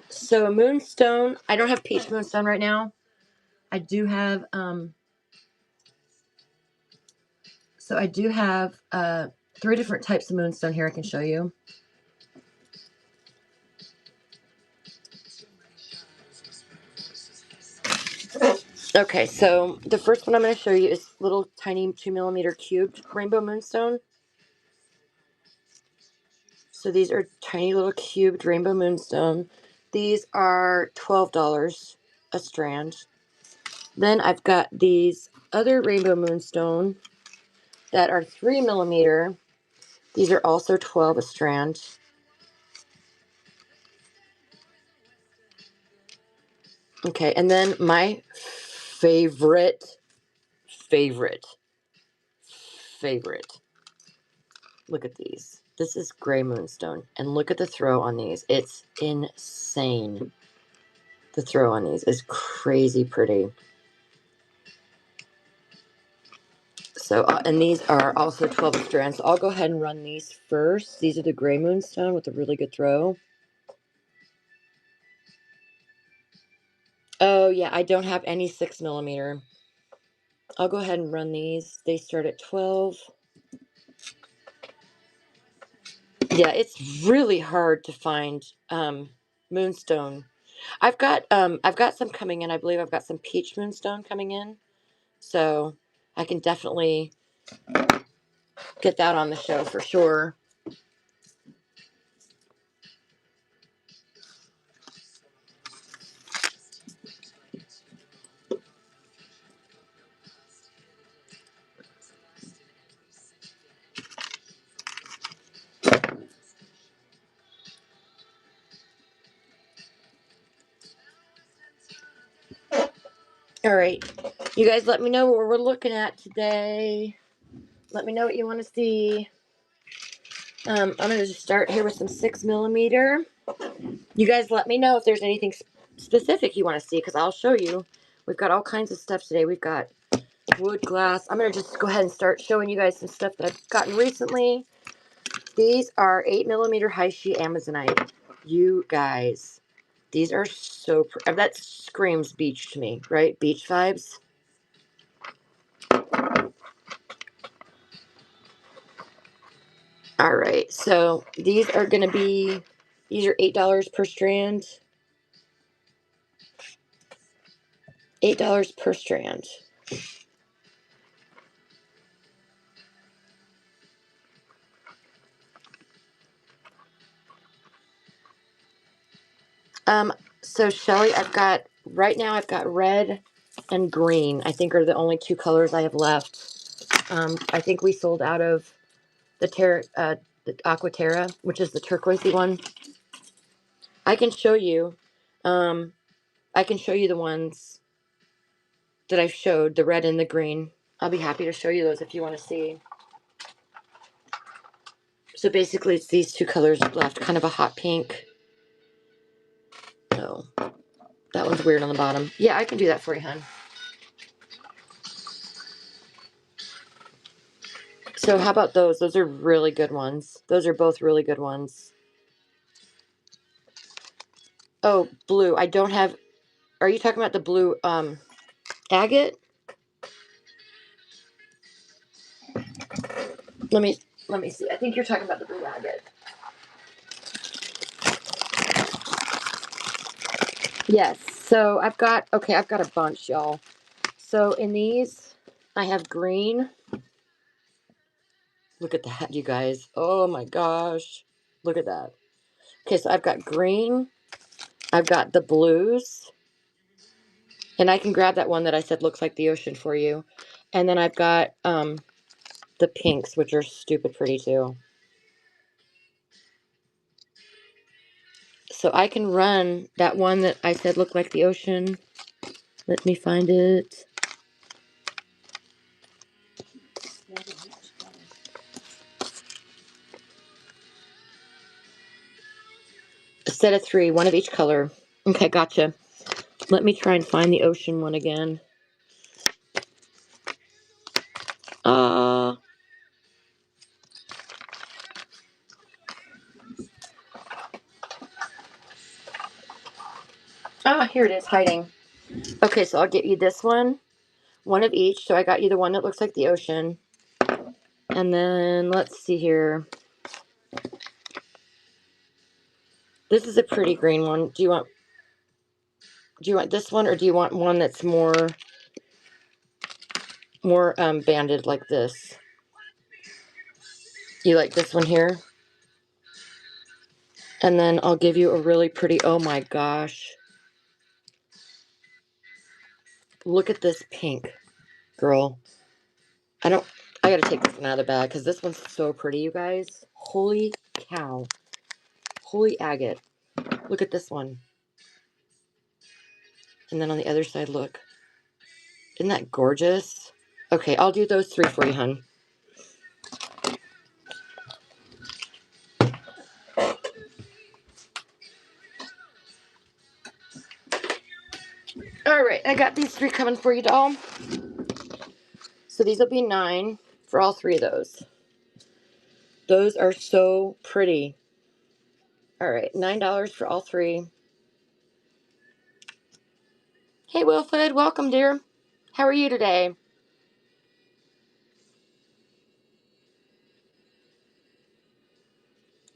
So a moonstone. I don't have peach moonstone right now. I do have so I do have 3 different types of moonstone here I can show you. Okay, so the first one I'm going to show you is little tiny 2mm cubed rainbow moonstone. So these are tiny little cubed rainbow moonstone. These are $12 a strand. Then I've got these other rainbow moonstone that are 3mm. These are also 12 a strand. Okay, and then my favorite. Look at these. This is gray moonstone, and look at the throw on these. It's insane. The throw on these is crazy pretty. So, and these are also 12 strands. So I'll go ahead and run these first. These are the gray moonstone with a really good throw. Oh yeah, I don't have any 6mm. I'll go ahead and run these. They start at 12. Yeah, it's really hard to find moonstone. I've got some coming in. I believe I've got some peach moonstone coming in. So I can definitely get that on the show for sure. All right. You guys let me know what we're looking at today. Let me know what you want to see. I'm going to just start here with some 6mm. You guys let me know if there's anything specific you want to see, because I'll show you. We've got all kinds of stuff today. We've got wood, glass. I'm going to just go ahead and start showing you guys some stuff that I've gotten recently. These are 8mm high sheet Amazonite. You guys, these are so that screams beach to me, right? Beach vibes. All right, so these are going to be, these are $8 per strand. $8 per strand. So Shelly, right now I've got red and green. I think are the only two colors I have left. I think we sold out of the Aqua Terra, which is the turquoisey one. I can show you. I can show you the ones that I showed, the red and the green. I'll be happy to show you those if you want to see. So basically it's these two colors left, kind of a hot pink. Oh, that one's weird on the bottom. Yeah, I can do that for you, hon. So how about those? Those are really good ones. Those are both really good ones. Oh, blue. I don't have... Are you talking about the blue agate? Let me see. I think you're talking about the blue agate. Yes. So I've got a bunch, y'all. So in these, I have green. Look at that, you guys. Oh my gosh. Look at that. Okay, so I've got green. I've got the blues. And I can grab that one that I said looks like the ocean for you. And then I've got the pinks, which are stupid pretty too. So I can run that one that I said looked like the ocean. Let me find it. A set of 3, one of each color. Okay, gotcha. Let me try and find the ocean one again. Here it is, hiding. Okay, so I'll get you this one of each. So I got you the one that looks like the ocean. And then let's see here. This is a pretty green one. Do you want this one, or do you want one that's more banded like this? You like this one here? And then I'll give you a really pretty, oh my gosh. Look at this pink, girl. I gotta take this one out of the bag because this one's so pretty, you guys. Holy cow. Holy agate. Look at this one. And then on the other side, look. Isn't that gorgeous? Okay, I'll do those 3 for you, hun. All right, I got these 3 coming for you, doll. So these will be $9 for all 3 of those. Those are so pretty. All right, $9 for all 3. Hey, Wilfred, welcome, dear. How are you today?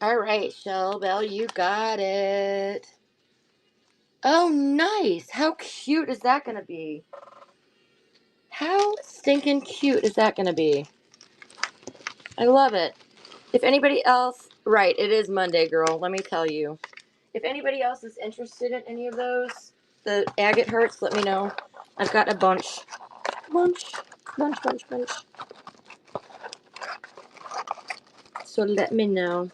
All right, Shell Bell, you got it. Oh, nice. How cute is that going to be? How stinking cute is that going to be? I love it. If anybody else, right, it is Monday, girl, let me tell you. If anybody else is interested in any of those, the agate hearts, let me know. I've got a bunch. Bunch. So let me know.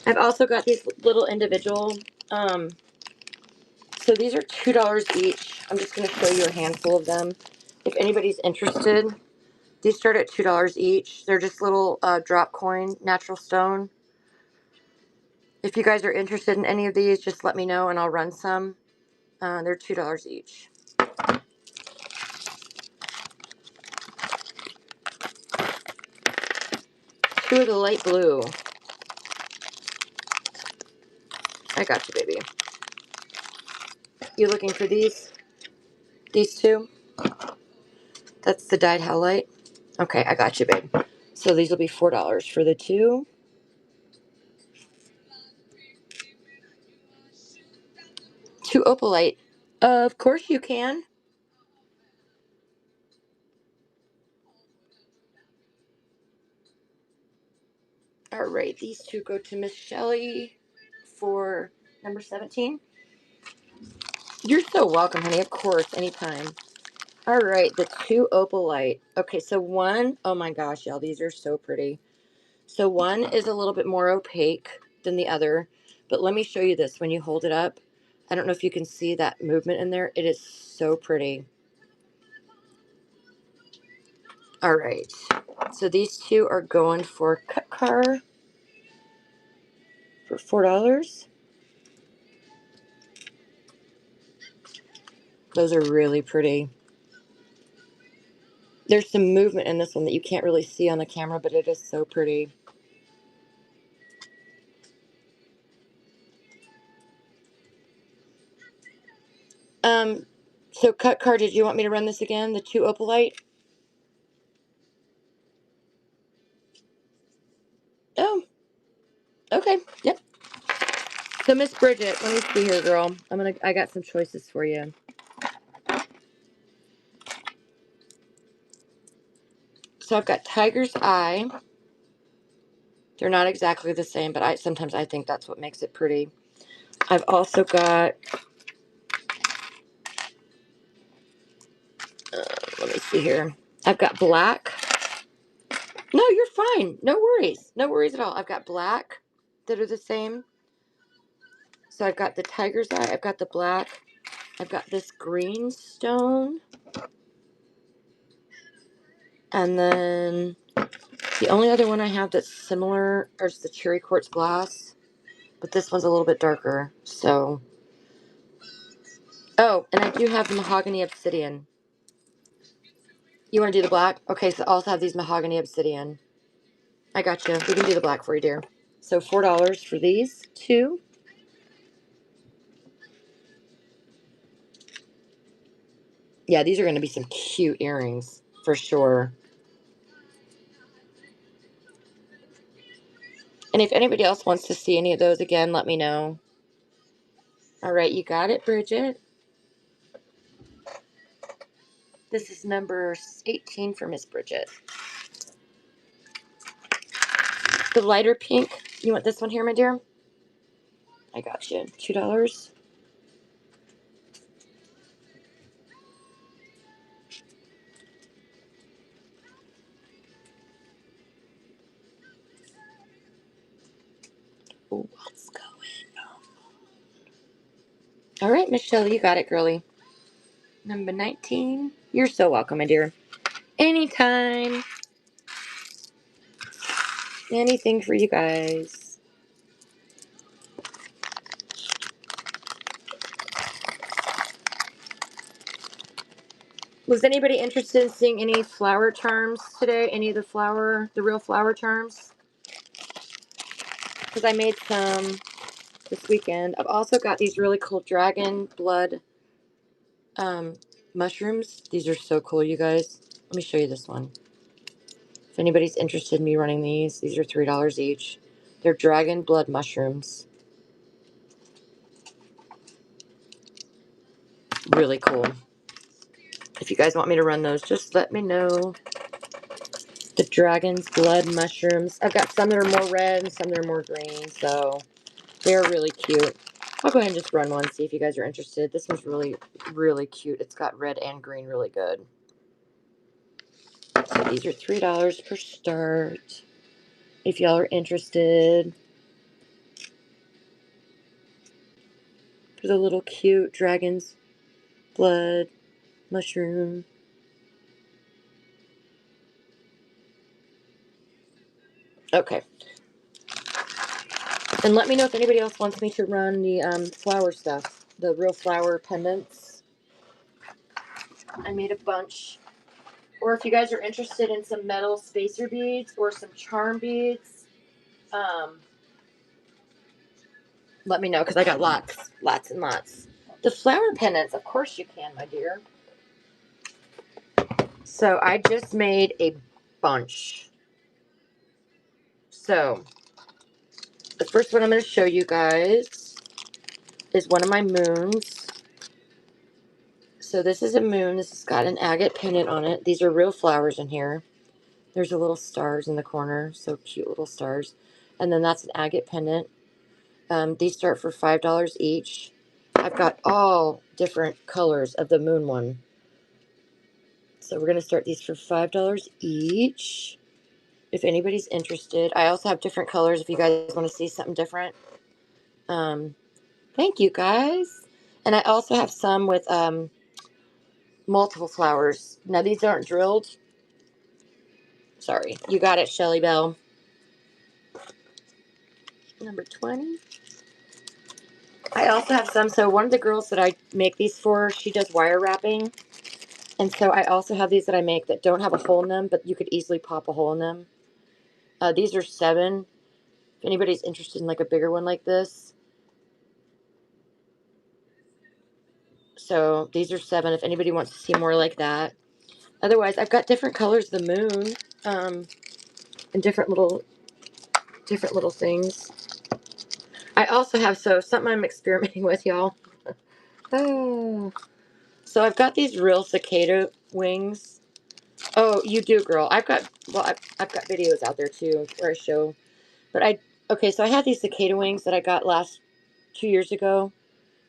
I've also got these little individual, so these are $2 each. I'm just going to show you a handful of them. If anybody's interested, these start at $2 each. They're just little drop coin, natural stone. If you guys are interested in any of these, just let me know and I'll run some. They're $2 each. Two of the light blue. I got you, baby. You looking for these? These two? That's the dyed howlite. Okay, I got you, babe. So these will be $4 for the 2. 2 opalite. Of course you can. All right, these 2 go to Miss Shelley for number 17. You're so welcome, honey. Of course, anytime. All right, the 2 opalite. Okay, so one, oh my gosh, y'all, these are so pretty. So one is a little bit more opaque than the other, but let me show you this. When you hold it up, I don't know if you can see that movement in there. It is so pretty. All right, so these two are going for cut car for $4. Those are really pretty. There's some movement in this one that you can't really see on the camera, but it is so pretty. So cut car, did you want me to run this again? The 2 opalite? Oh, okay. Yep. So Miss Bridget, let me see here, girl. I got some choices for you. So I've got Tiger's Eye. They're not exactly the same, but sometimes I think that's what makes it pretty. I've also got, let me see here. I've got black. No, you're fine. No worries. No worries at all. I've got black that are the same. So I've got the Tiger's Eye. I've got the black. I've got this green stone. And then the only other one I have that's similar is the cherry quartz glass. But this one's a little bit darker. So, oh, and I do have the mahogany obsidian. You want to do the black? Okay, so I also have these mahogany obsidian. I got you. We can do the black for you, dear. So $4 for these two. Yeah, these are going to be some cute earrings for sure. And if anybody else wants to see any of those again, let me know. All right, you got it, Bridget. This is number 18 for Miss Bridget. The lighter pink. You want this one here, my dear? I got you. $2. Oh, what's going on? All right, Michelle, you got it, girly. Number 19. You're so welcome, my dear. Anytime. Anything for you guys. Was anybody interested in seeing any flower charms today? Any of the real flower charms? Because I made some this weekend. I've also got these really cool dragon blood mushrooms. These are so cool, you guys. Let me show you this one. If anybody's interested in me running these are $3 each. They're dragon blood mushrooms. Really cool. If you guys want me to run those, just let me know. The dragon's blood mushrooms. I've got some that are more red and some that are more green, so they're really cute. I'll go ahead and just run one, see if you guys are interested. This one's really, really cute. It's got red and green really good. So these are $3 per start. If y'all are interested. For the little cute dragon's blood mushroom. Okay. And let me know if anybody else wants me to run the flower stuff. The real flower pendants. I made a bunch. Or if you guys are interested in some metal spacer beads or some charm beads, let me know because I got lots and lots. The flower pendants, of course you can, my dear. So I just made a bunch. So the first one I'm going to show you guys is one of my moons. So this is a moon. This has got an agate pendant on it. These are real flowers in here. There's a little stars in the corner. So cute little stars. And then that's an agate pendant. These start for $5 each. I've got all different colors of the moon one. So we're going to start these for $5 each. If anybody's interested. I also have different colors if you guys want to see something different. Thank you guys. And I also have some with multiple flowers. Now these aren't drilled. Sorry. You got it, Shelly Bell. Number 20. I also have some. So one of the girls that I make these for, she does wire wrapping. And so I also have these that I make that don't have a hole in them, but you could easily pop a hole in them. These are 7. If anybody's interested in like a bigger one like this. So these are 7 if anybody wants to see more like that. Otherwise, I've got different colors of the moon, and different little things. I also have something I'm experimenting with, y'all. Oh, so I've got these real cicada wings. Oh, you do, girl. I've got got videos out there too where I show. But okay, so I had these cicada wings that I got 2 years ago.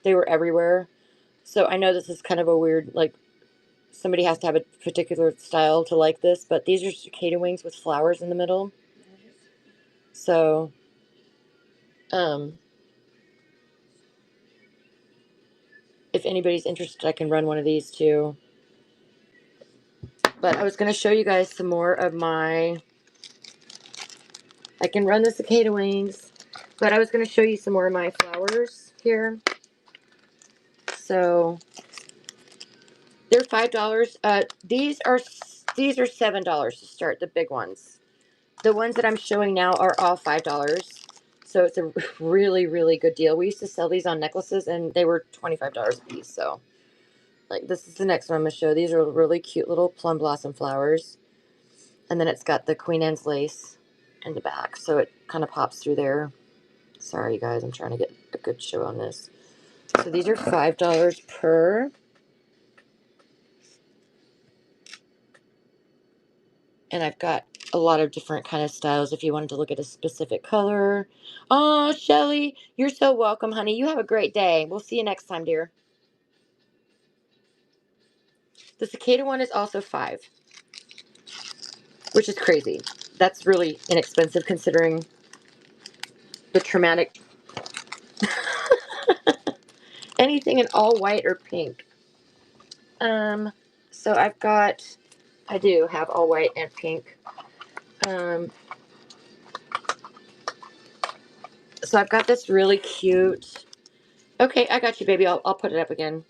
They were everywhere. So I know this is kind of a weird, like, somebody has to have a particular style to like this, but these are cicada wings with flowers in the middle. So, if anybody's interested, I can run one of these too. But I was going to show you guys some more of I can run the cicada wings, but I was going to show you some more of my flowers here. So, they're $5. These are $7 to start, the big ones. The ones that I'm showing now are all $5. So it's a really, really good deal. We used to sell these on necklaces and they were $25 a piece. So like this is the next one I'm going to show. These are really cute little plum blossom flowers. And then it's got the Queen Anne's lace in the back. So it kind of pops through there. Sorry, you guys. I'm trying to get a good show on this. So these are $5 per. And I've got a lot of different kind of styles if you wanted to look at a specific color. Oh, Shelly, you're so welcome, honey. You have a great day. We'll see you next time, dear. The cicada one is also 5, which is crazy. That's really inexpensive considering the traumatic. Anything in all white or pink. So I do have all white and pink. So I've got this really cute. Okay, I got you, baby. I'll put it up again.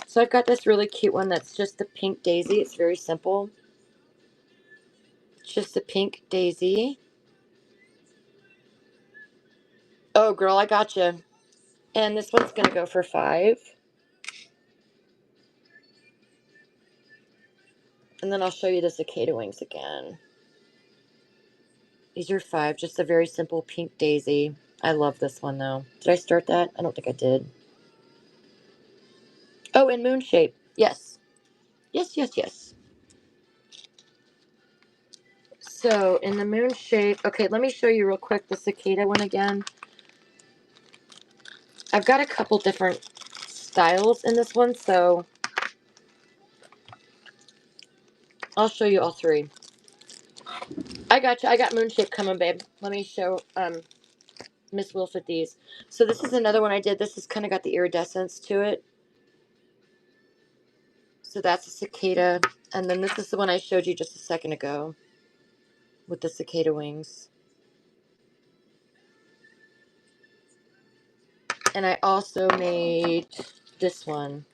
So I've got this really cute one that's just the pink daisy. It's very simple. It's just a pink daisy. Oh, girl, I got you. And this one's going to go for 5. And then I'll show you the cicada wings again. These are 5, just a very simple pink daisy. I love this one, though. Did I start that? I don't think I did. Oh, in moon shape. Yes. Yes, yes, yes. So, in the moon shape, okay, let me show you real quick the cicada one again. I've got a couple different styles in this one, so I'll show you all 3. I got you. I got moon shape coming, babe. Let me show Miss Wilford these. So this is another one I did. This has kind of got the iridescence to it. So that's a cicada. And then this is the one I showed you just a second ago with the cicada wings. And I also made this one.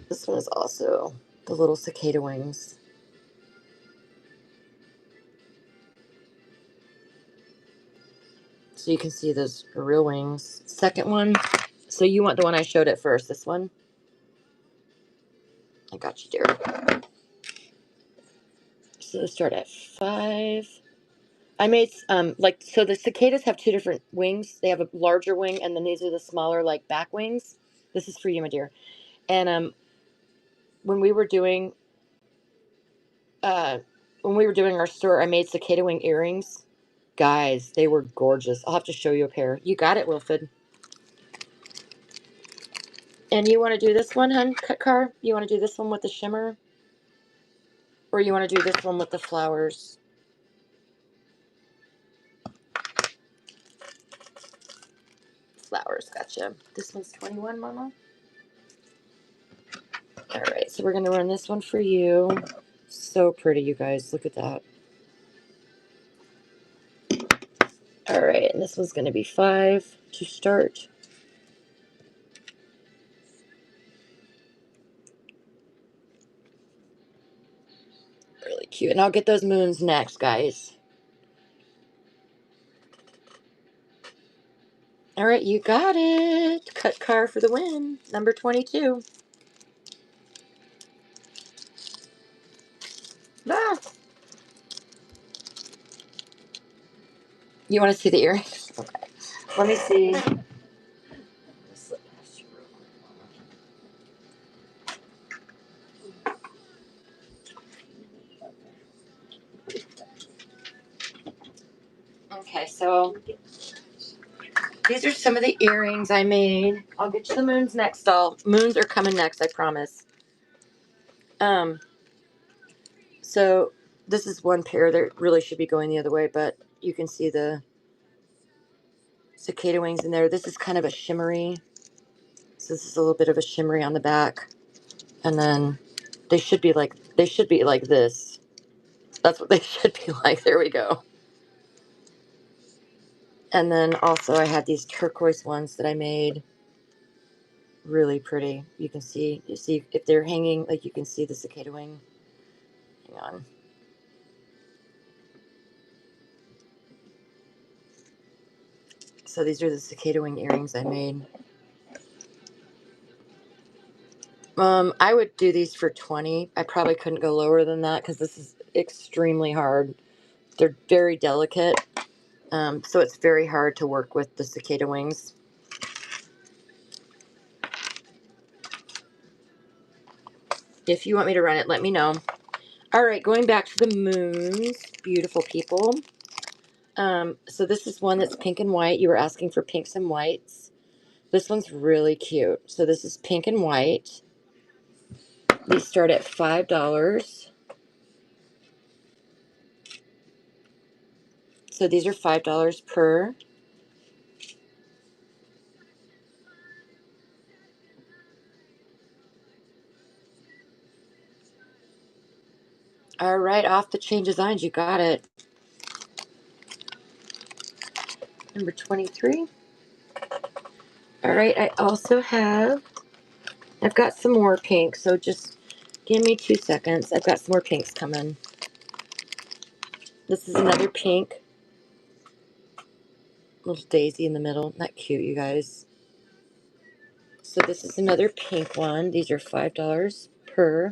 This one is also the little cicada wings. So you can see those are real wings. Second one. So you want the one I showed at first, this one? I got you, dear. So let's start at 5. I made so the cicadas have 2 different wings. They have a larger wing, and then these are the smaller like back wings. This is for you, my dear. And when we were doing our store, I made cicada wing earrings. Guys, they were gorgeous. I'll have to show you a pair. You got it, Wilfred. And you want to do this one, hun, Car? You want to do this one with the shimmer? Or you want to do this one with the flowers? Flowers, gotcha. This one's 21, Mama? All right, so we're going to run this one for you. So pretty, you guys. Look at that. All right, and this one's going to be 5 to start. Really cute. And I'll get those moons next, guys. All right, you got it. Cut Car for the win. Number 22. Ah. You want to see the earrings? Okay. Let me see. Okay, so these are some of the earrings I made. I'll get you the moons next. Moons are coming next, I promise. So this is one pair that really should be going the other way, but you can see the cicada wings in there. This is kind of a shimmery. So this is a little bit of a shimmery on the back. And then they should be like this. That's what they should be like. There we go. And then also I had these turquoise ones that I made. Really pretty. You see if they're hanging, like you can see the cicada wing. Hang on. So these are the cicada wing earrings I made. I would do these for 20. I probably couldn't go lower than that because this is extremely hard. They're very delicate. So it's very hard to work with the cicada wings. If you want me to run it, let me know. All right, going back to the moons. Beautiful people. So this is one that's pink and white. You were asking for pinks and whites. This one's really cute. So this is pink and white. These start at $5. So these are $5 per. All right, Off the Chain Designs, you got it. Number 23. All right, I've got some more pink, so just give me 2 seconds. I've got some more pinks coming. This is another pink. Little daisy in the middle. Isn't that cute, you guys? So this is another pink one. These are $5 per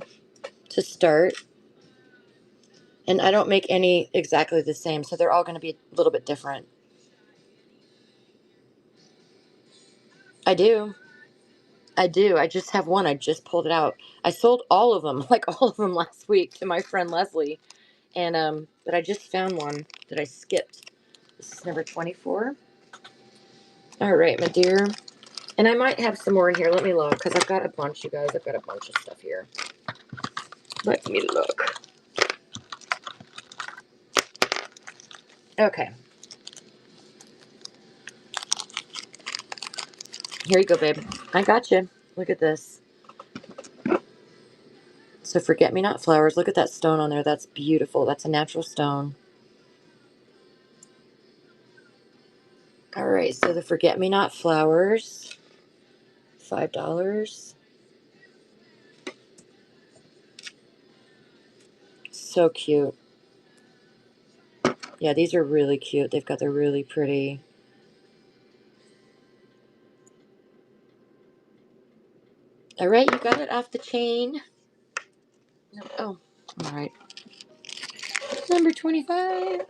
to start. And I don't make any exactly the same, so they're all going to be a little bit different. I do. I do. I just have one. I just pulled it out. I sold all of them, like all of them last week to my friend Leslie. And but I just found one that I skipped. This is number 24. All right, my dear. And I might have some more in here. Let me look, because I've got a bunch, you guys. I've got a bunch of stuff here. Let me look. Okay. Here you go, babe. I got you. Look at this. So forget-me-not flowers. Look at that stone on there. That's beautiful. That's a natural stone. All right, so the forget-me-not flowers, $5. So cute. Yeah, these are really cute. They're really pretty. All right, you got it off the chain. No, oh, all right. Number 25.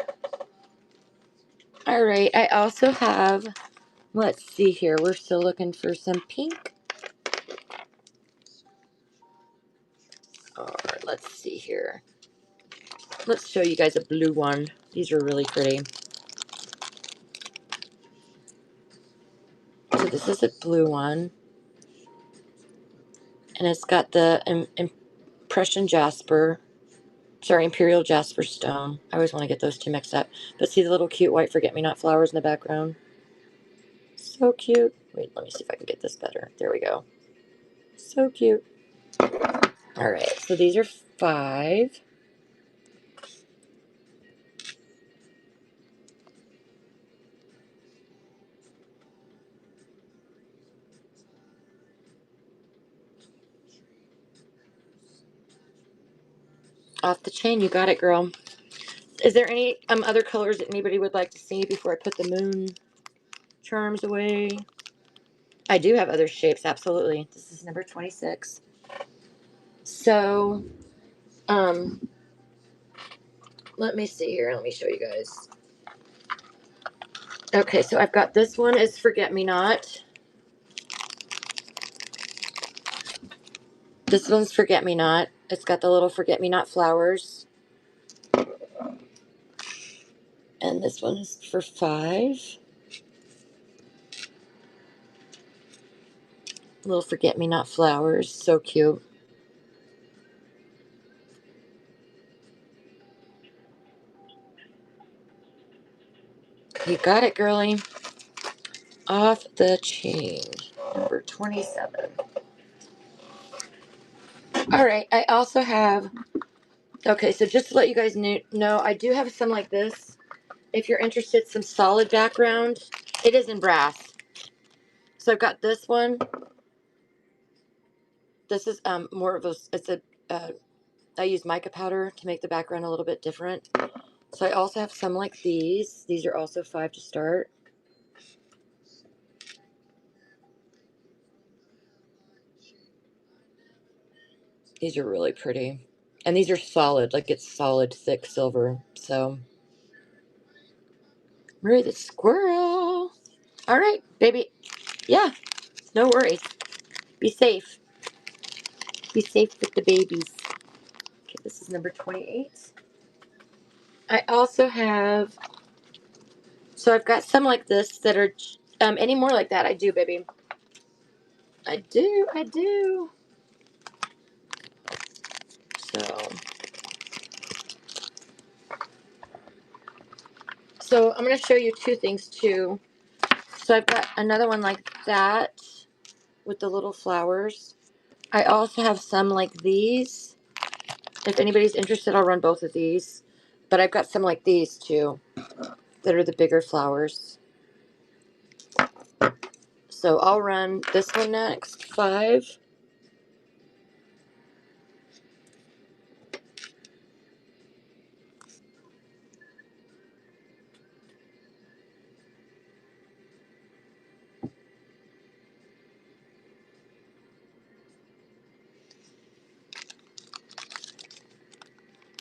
All right, I also have, let's see here. We're still looking for some pink. All right, let's see here. Let's show you guys a blue one. These are really pretty. this is a blue one. And it's got the impression jasper. Sorry, Imperial Jasper Stone. I always want to get those two mixed up. But see the little cute white forget-me-not flowers in the background? So cute. Wait, let me see if I can get this better. There we go. So cute. All right, so these are 5. Off the chain, you got it, girl. Is there any other colors that anybody would like to see before I put the moon charms away? I do have other shapes, absolutely. This is number 26. So, let me see here. Let me show you guys. Okay, so I've got this one is Forget-Me-Not. This one's Forget-Me-Not. It's got the little Forget-Me-Not flowers. And this one is for 5. Little Forget-Me-Not flowers. So cute. You got it, girlie. Off the chain. Number 27. All right, I also have, okay, so just to let you guys know, I do have some like this. If you're interested, some solid background. It is in brass. So I've got this one. This is more of a, it's a, I use mica powder to make the background a little bit different. So I also have some like these. These are also 5 to start. These are really pretty. And these are solid, like it's solid, thick silver. So, Marie the squirrel. All right, baby. Yeah, no worries. Be safe. Be safe with the babies. Okay, this is number 28. I also have, so I've got some like this that are, any more like that, I do, baby. I do, I do. So I'm going to show you 2 things too. So I've got another one like that with the little flowers. I also have some like these. If anybody's interested, I'll run both of these. But I've got some like these too that are the bigger flowers. So I'll run this one next, 5.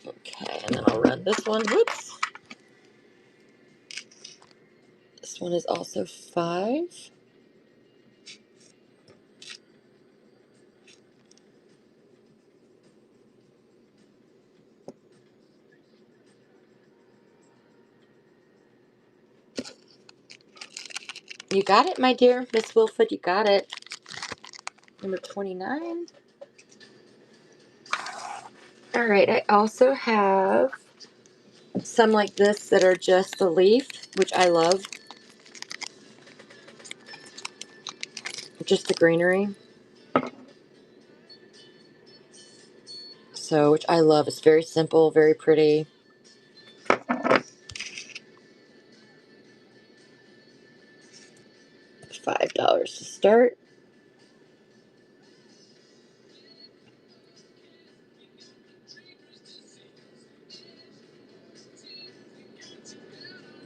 Okay, and then I'll run this one. Whoops. This one is also 5. You got it, my dear. Miss Wilford, you got it. Number 29. All right, I also have some like this that are just the leaf, which I love. Just the greenery. So, which I love. It's very simple, very pretty. $5 to start.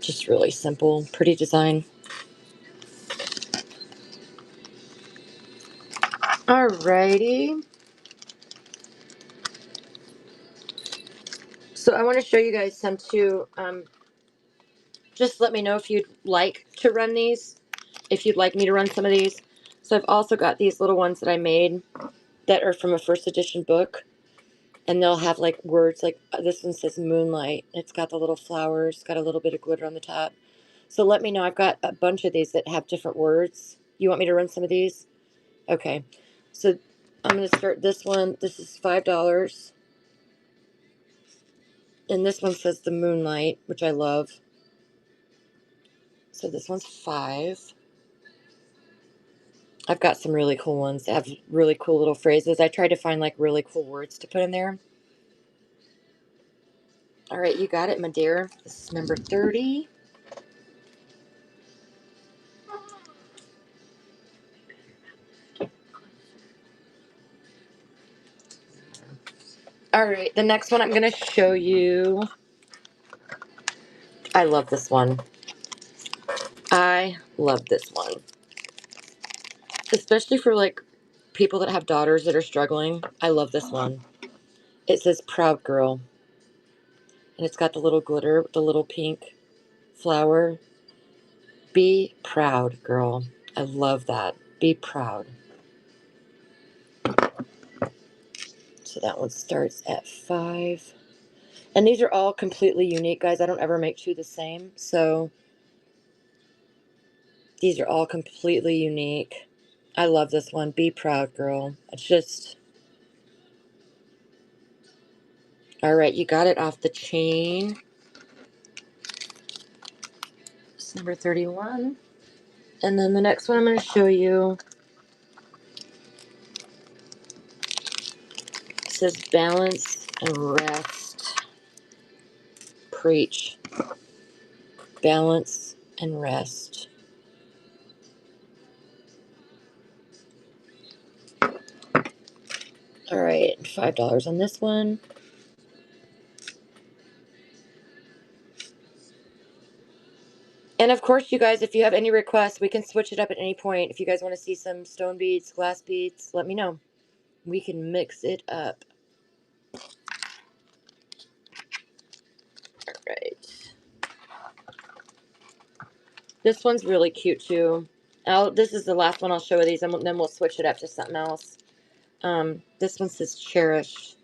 Just really simple, pretty design. Alrighty. So I want to show you guys some too. Just let me know if you'd like to run these. If you'd like me to run some of these. So I've also got these little ones that I made that are from a first edition book. And they'll have like words like this one says moonlight. It's got the little flowers, got a little bit of glitter on the top. So let me know. I've got a bunch of these that have different words. You want me to run some of these? Okay. So I'm going to start this one. This is $5. And this one says the Moonlight, which I love. So this one's $5. I've got some really cool ones that have really cool little phrases. I tried to find like really cool words to put in there. All right, you got it, my dear. This is number 30. All right, the next one I'm going to show you. I love this one. I love this one. Especially for like people that have daughters that are struggling. I love this one. It says Proud Girl. And it's got the little glitter, the little pink flower. Be proud, girl. I love that. Be proud. So that one starts at 5. And these are all completely unique, guys. I don't ever make two the same. So these are all completely unique. I love this one. Be proud, girl. It's just... All right, you got it off the chain. It's number 31. And then the next one I'm going to show you says balance and rest. Preach. Balance and rest. All right, $5 on this one. And of course, you guys, if you have any requests, we can switch it up at any point. If you guys want to see some stone beads, glass beads, let me know. We can mix it up. All right. This one's really cute too. This is the last one I'll show you these, and then we'll switch it up to something else. This one says Cherish,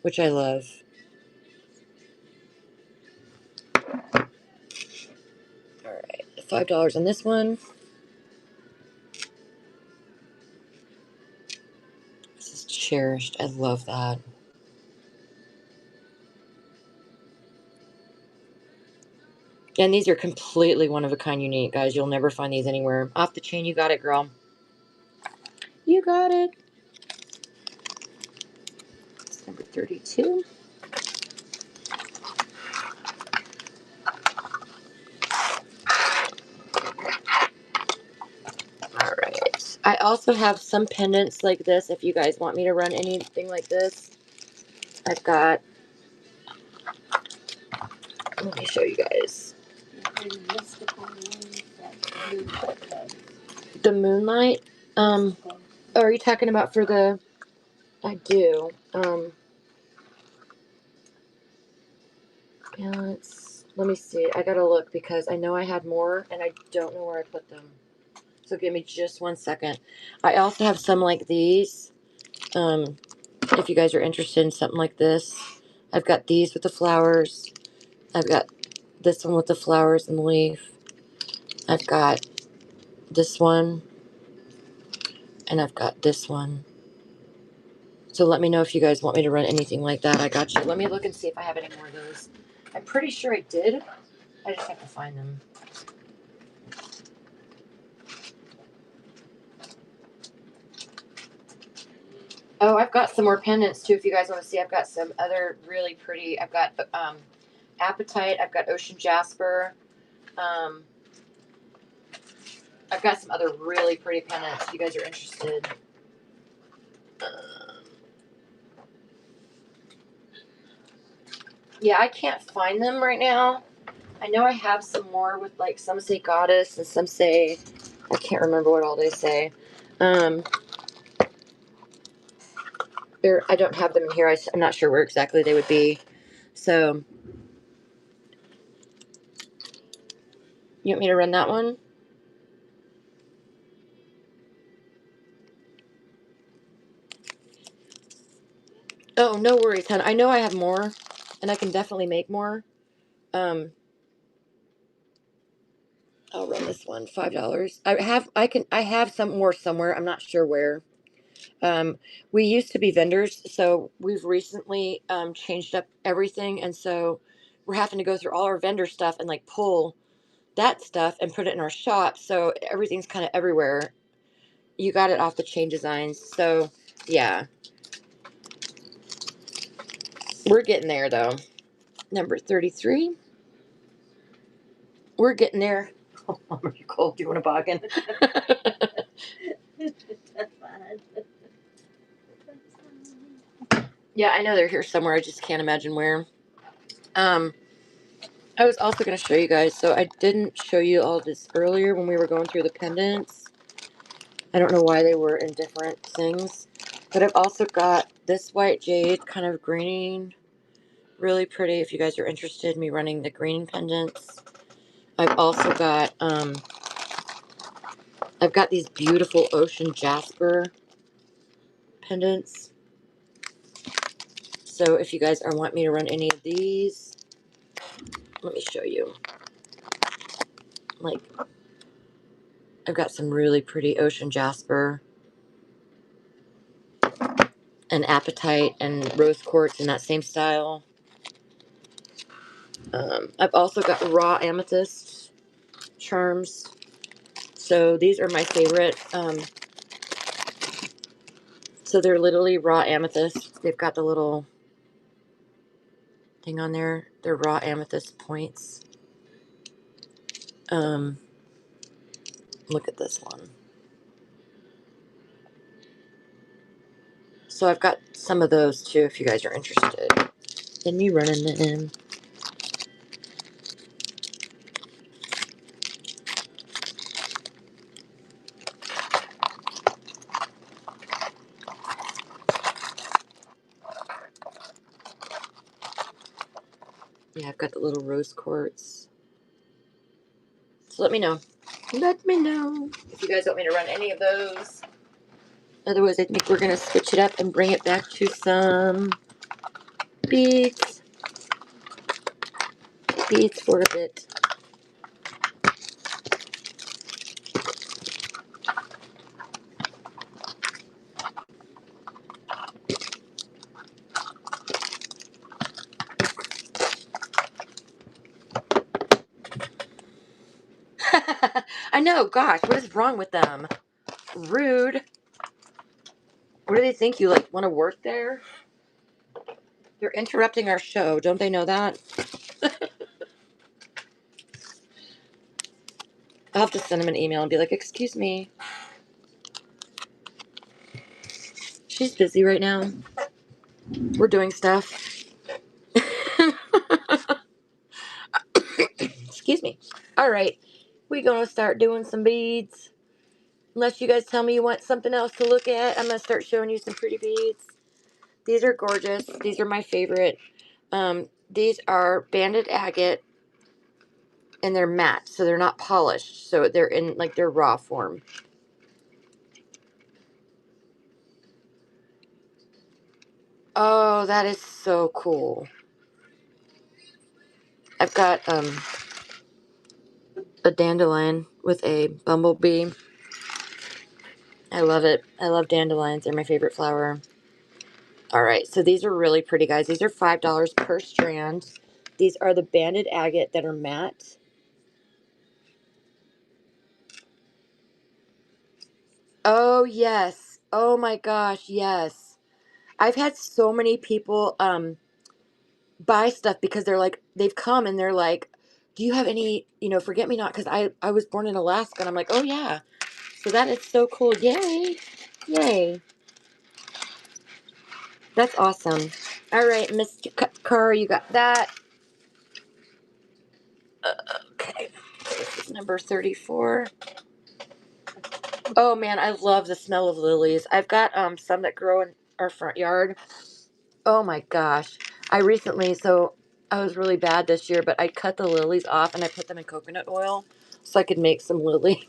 which I love. All right, $5 on this one. This is Cherished. I love that. And these are completely one-of-a-kind unique, guys. You'll never find these anywhere. Off the chain, you got it, girl. You got it. It's number 32. All right. I also have some pendants like this if you guys want me to run anything like this. I've got... Let me show you guys. The Moonlight. Oh, are you talking about for the... I do. Balance. Let me see. I gotta look because I know I had more and I don't know where I put them. So give me just 1 second. I also have some like these. If you guys are interested in something like this. I've got these with the flowers. I've got this one with the flowers and the leaf. I've got this one. And I've got this one. So let me know if you guys want me to run anything like that. I got you. Let me look and see if I have any more of those. I'm pretty sure I did. I just have to find them. Oh, I've got some more pendants too if you guys want to see. I've got some other really pretty. I've got Appetite. I've got Ocean Jasper. I've got some other really pretty pendants if you guys are interested. Yeah, I can't find them right now. I know I have some more with like some say goddess and some say, I can't remember what all they say. I don't have them in here. I'm not sure where exactly they would be. So, you want me to run that one? Oh, no worries, hon. I know I have more, and I can definitely make more. I'll run this one, $5. I have some more somewhere. I'm not sure where. We used to be vendors, so we've recently changed up everything, and so we're having to go through all our vendor stuff and like pull that stuff and put it in our shop. So everything's kind of everywhere. You got it off the Chain Designs. So yeah, we're getting there though. Number 33. We're getting there. Oh, are you cold? Do you want a boggin? Yeah, I know they're here somewhere. I just can't imagine where. I was also going to show you guys. So I didn't show you all this earlier when we were going through the pendants. I don't know why they were in different things. But I've also got this white jade, kind of green. Really pretty if you guys are interested in me running the green pendants. I've also got, I've got these beautiful ocean jasper pendants. So if you guys want me to run any of these, let me show you. Like, I've got some really pretty ocean jasper and apatite and rose quartz in that same style. I've also got raw amethyst charms. So these are my favorite. So they're literally raw amethyst. They've got the little thing on there. They're raw amethyst points. Look at this one. So I've got some of those too if you guys are interested in me running them. Yeah, I've got the little rose quartz. So let me know. Let me know if you guys want me to run any of those. Otherwise, I think we're going to switch it up and bring it back to some beads. Beads for a bit. I know, gosh, what is wrong with them? Rude. What do they think? You like want to work there? They're interrupting our show. Don't they know that? I'll have to send them an email and be like, excuse me. She's busy right now. We're doing stuff. Excuse me. All right. We're going to start doing some beads. Unless you guys tell me you want something else to look at, I'm going to start showing you some pretty beads. These are gorgeous. These are my favorite. These are banded agate, and they're matte, so they're not polished. So they're in like their raw form. Oh, that is so cool. I've got a dandelion with a bumblebee. I love it. I love dandelions. They're my favorite flower. All right, so these are really pretty, guys. These are $5 per strand. These are the banded agate that are matte. Oh, yes. Oh, my gosh, yes. I've had so many people buy stuff because they're like, they've come and they're like, do you have any, forget me not? Because I was born in Alaska, and I'm like, oh, yeah. So that is so cool. Yay. Yay. That's awesome. All right, Mr. Carr, you got that. Okay. This is number 34. Oh, man, I love the smell of lilies. I've got some that grow in our front yard. Oh, my gosh. So I was really bad this year, but I cut the lilies off and I put them in coconut oil so I could make some lily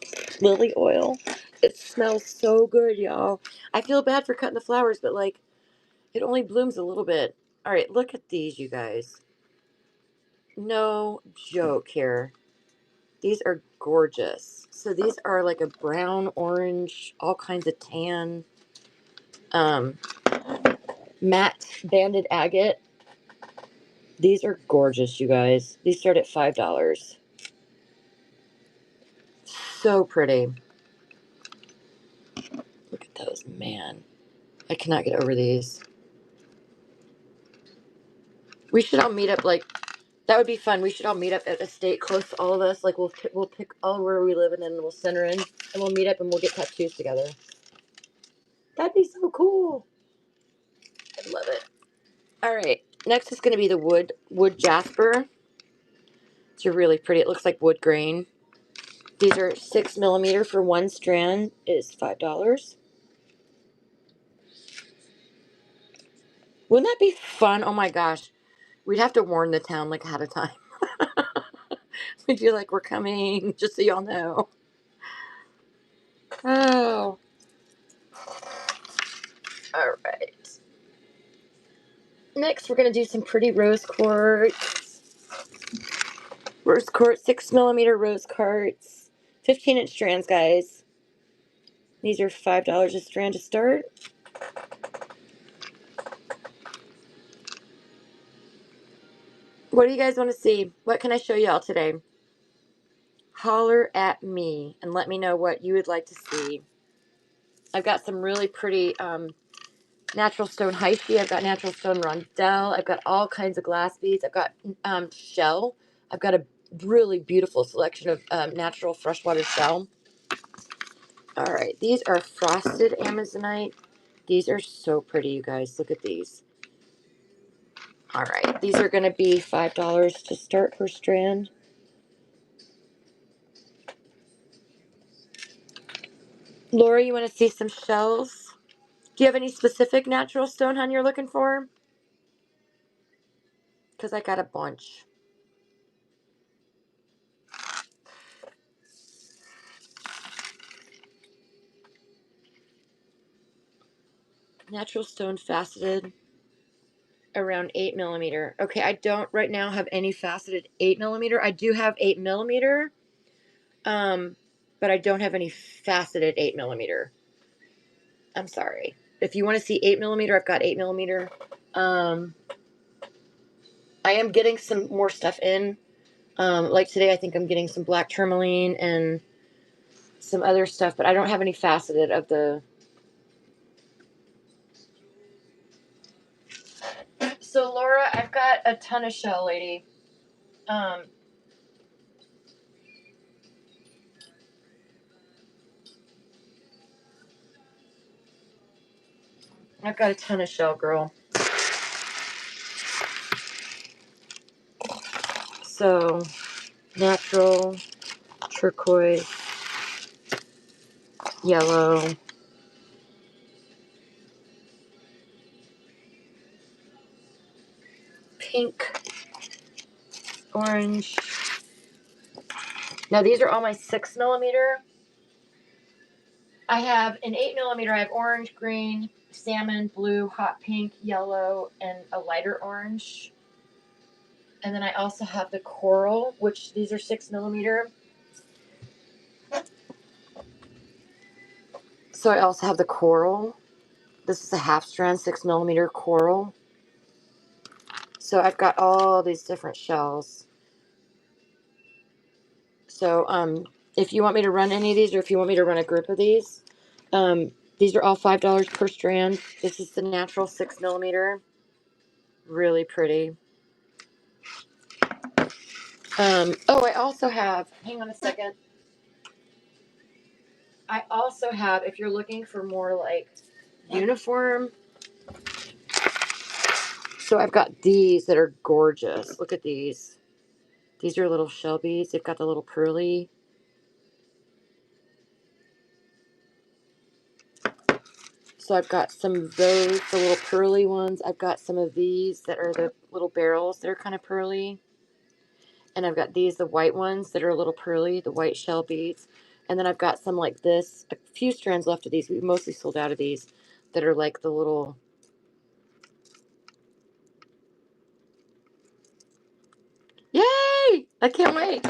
oil. It smells so good, y'all. I feel bad for cutting the flowers, but like, it only blooms a little bit. All right, look at these, you guys. No joke here. These are gorgeous. So these are like a brown, orange, all kinds of tan, um, matte banded agate. These are gorgeous, you guys. These start at $5. So pretty. Look at those, man. I cannot get over these. We should all meet up, like, that would be fun. We should all meet up at a state close to all of us. Like, we'll pick all where we live, and then we'll send her in, and we'll meet up, and we'll get tattoos together. That'd be so cool. I love it. All right. Next is going to be the wood jasper. It's really pretty. It looks like wood grain. These are 6mm for one strand. Is $5. Wouldn't that be fun? Oh my gosh. We'd have to warn the town like ahead of time. We'd be like, we're coming, just so y'all know. Oh. All right. Next, we're going to do some pretty rose quartz. Rose quartz, 6mm rose quartz. 15-inch strands, guys. These are $5 a strand to start. What do you guys want to see? What can I show y'all today? Holler at me and let me know what you would like to see. I've got some really pretty natural stone Heishi. I've got natural stone rondelle. I've got all kinds of glass beads. I've got shell. I've got a really beautiful selection of natural freshwater shell. All right, these are frosted amazonite. These are so pretty, you guys. Look at these. All right, these are going to be $5 to start per strand. Laura, you want to see some shells? Do you have any specific natural stone, hon, you're looking for? Because I got a bunch. Natural stone faceted around 8mm. Okay, I don't right now have any faceted 8mm. I do have 8mm, but I don't have any faceted 8mm. I'm sorry. If you want to see 8mm, I've got 8mm. I am getting some more stuff in. Like today, I think I'm getting some black tourmaline and some other stuff, but I don't have any faceted of the. So Laura, I've got a ton of shell, lady. I've got a ton of shell, girl. So natural, turquoise, yellow, pink, orange. Now these are all my 6mm. I have an 8mm. I have orange, green, salmon, blue, hot pink, yellow, and a lighter orange. And then I also have the coral, which these are 6mm. So I also have the coral. This is a half strand 6mm coral. So I've got all these different shells. So if you want me to run any of these, or if you want me to run a group of these are all $5 per strand. This is the natural 6mm. Really pretty. Oh, I also have, hang on a second. I also have, if you're looking for more like uniform, so I've got these that are gorgeous. Look at these. These are little shell beads. They've got the little pearly. So I've got some of those, the little pearly ones. I've got some of these that are the little barrels that are kind of pearly. And I've got these, the white ones that are a little pearly, the white shell beads. And then I've got some like this, a few strands left of these. We mostly sold out of these that are like the little. Yay! I can't wait.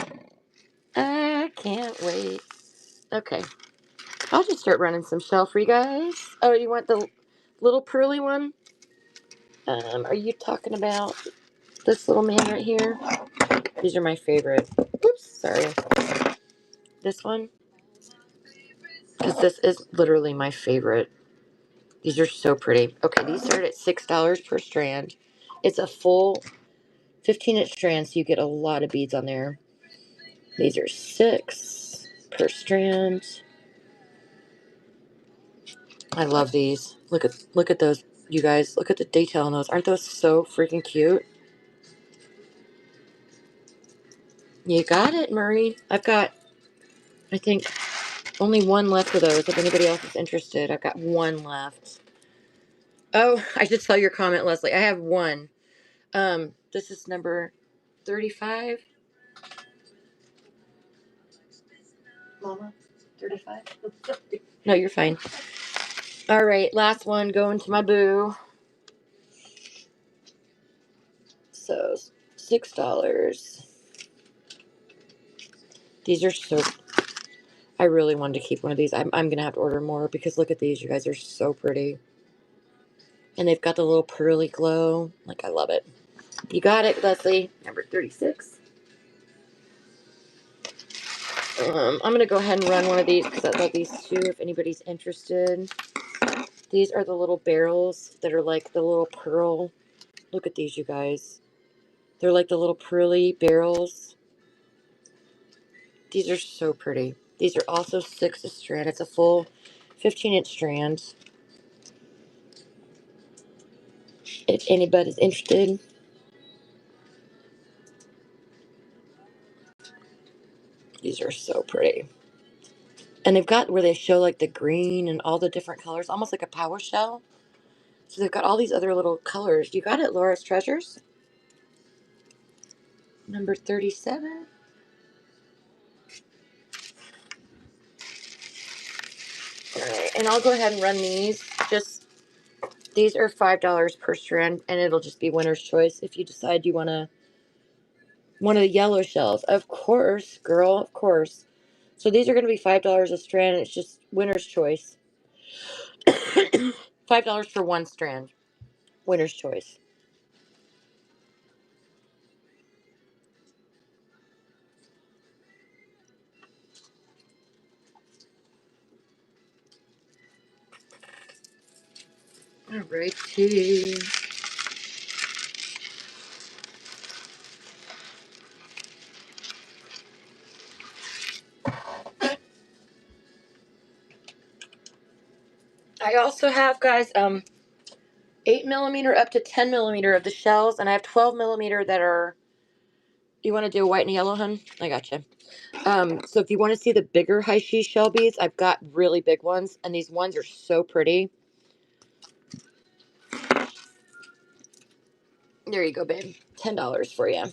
I can't wait. Okay. I'll just start running some shell for you guys. Oh, you want the little pearly one? Are you talking about this little man right here? These are my favorite. Oops, sorry. This one? Because this is literally my favorite. These are so pretty. Okay, these start at $6 per strand. It's a full 15-inch strand, so you get a lot of beads on there. These are $6 per strand. I love these. Look at those, you guys. Look at the detail on those. Aren't those so freaking cute? You got it, Murray. I've got, I think, only one left of those. If anybody else is interested, I've got one left. Oh, I just saw your comment, Leslie. I have one. This is number 35. Mama, 35? No, you're fine. All right, last one going to my boo. So, $6. These are so... I really wanted to keep one of these. I'm going to have to order more because look at these. You guys are so pretty. And they've got the little pearly glow. Like, I love it. You got it, Leslie. Number 36. I'm going to go ahead and run one of these because I love these too if anybody's interested. These are the little barrels that are like the little pearl. Look at these, you guys. They're like the little pearly barrels. These are so pretty. These are also 6 a strand. It's a full 15-inch strand. If anybody's interested. These are so pretty. And they've got where they show like the green and all the different colors, almost like a power shell. So they've got all these other little colors. You got it, Laura's Treasures? Number 37. All right, and I'll go ahead and run these. These are $5 per strand, and it'll just be winner's choice if you decide you want to one of the yellow shells. Of course, girl, of course. So these are going to be $5 a strand. It's just winner's choice. $5 for one strand. Winner's choice. Alrighty. I also have, guys, 8mm up to 10mm of the shells, and I have 12mm that are. You want to do a white and yellow, hun? I gotcha. So if you want to see the bigger high sheath shell beads, I've got really big ones, and these ones are so pretty. There you go, babe. $10 for you.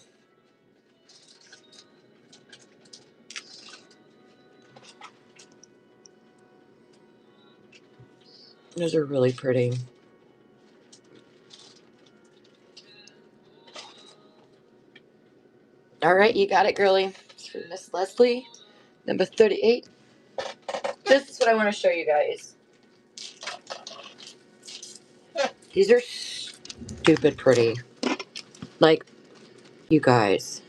Those are really pretty. All right, you got it, girly. It's for Miss Leslie, number 38. This is what I want to show you guys. These are stupid pretty. Like, you guys.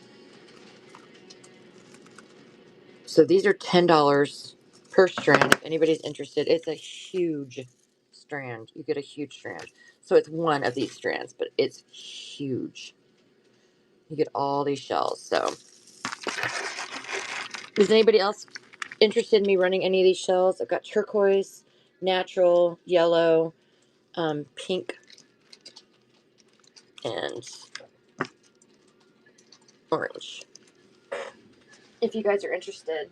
So these are $10 per strand. If anybody's interested, it's a huge strand. You get a huge strand. So it's one of these strands, but it's huge. You get all these shells. So is anybody else interested in me running any of these shells? I've got turquoise, natural, yellow, pink, and orange. If you guys are interested.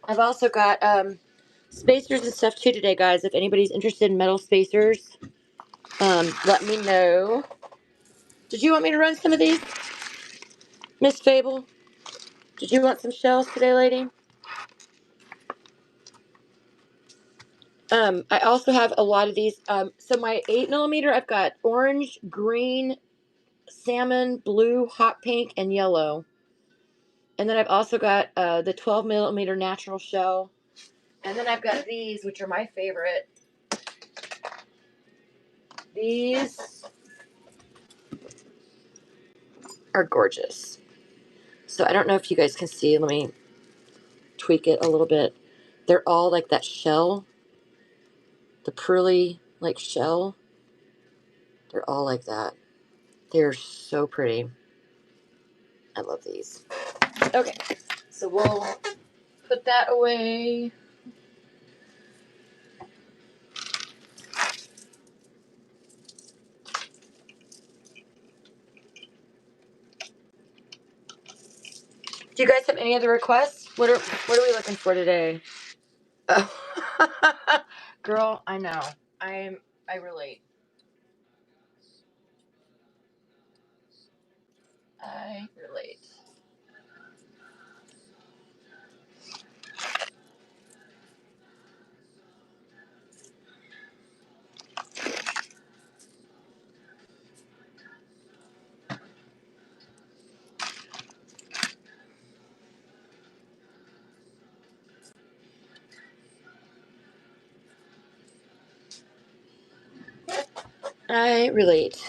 I've also got spacers and stuff too today, guys. If anybody's interested in metal spacers, let me know. Did you want me to run some of these, Miss Fable? Did you want some shells today, lady? I also have a lot of these. So my 8mm, I've got orange, green, salmon, blue, hot pink, and yellow. And then I've also got the 12mm natural shell. And then I've got these, which are my favorite. These are gorgeous. So I don't know if you guys can see. Let me tweak it a little bit. They're all like that shell, the pearly like shell. They're all like that. They're so pretty. I love these. Okay, so we'll put that away. Do you guys have any other requests? What are we looking for today? Oh. Girl, I know. I relate. I relate. I relate.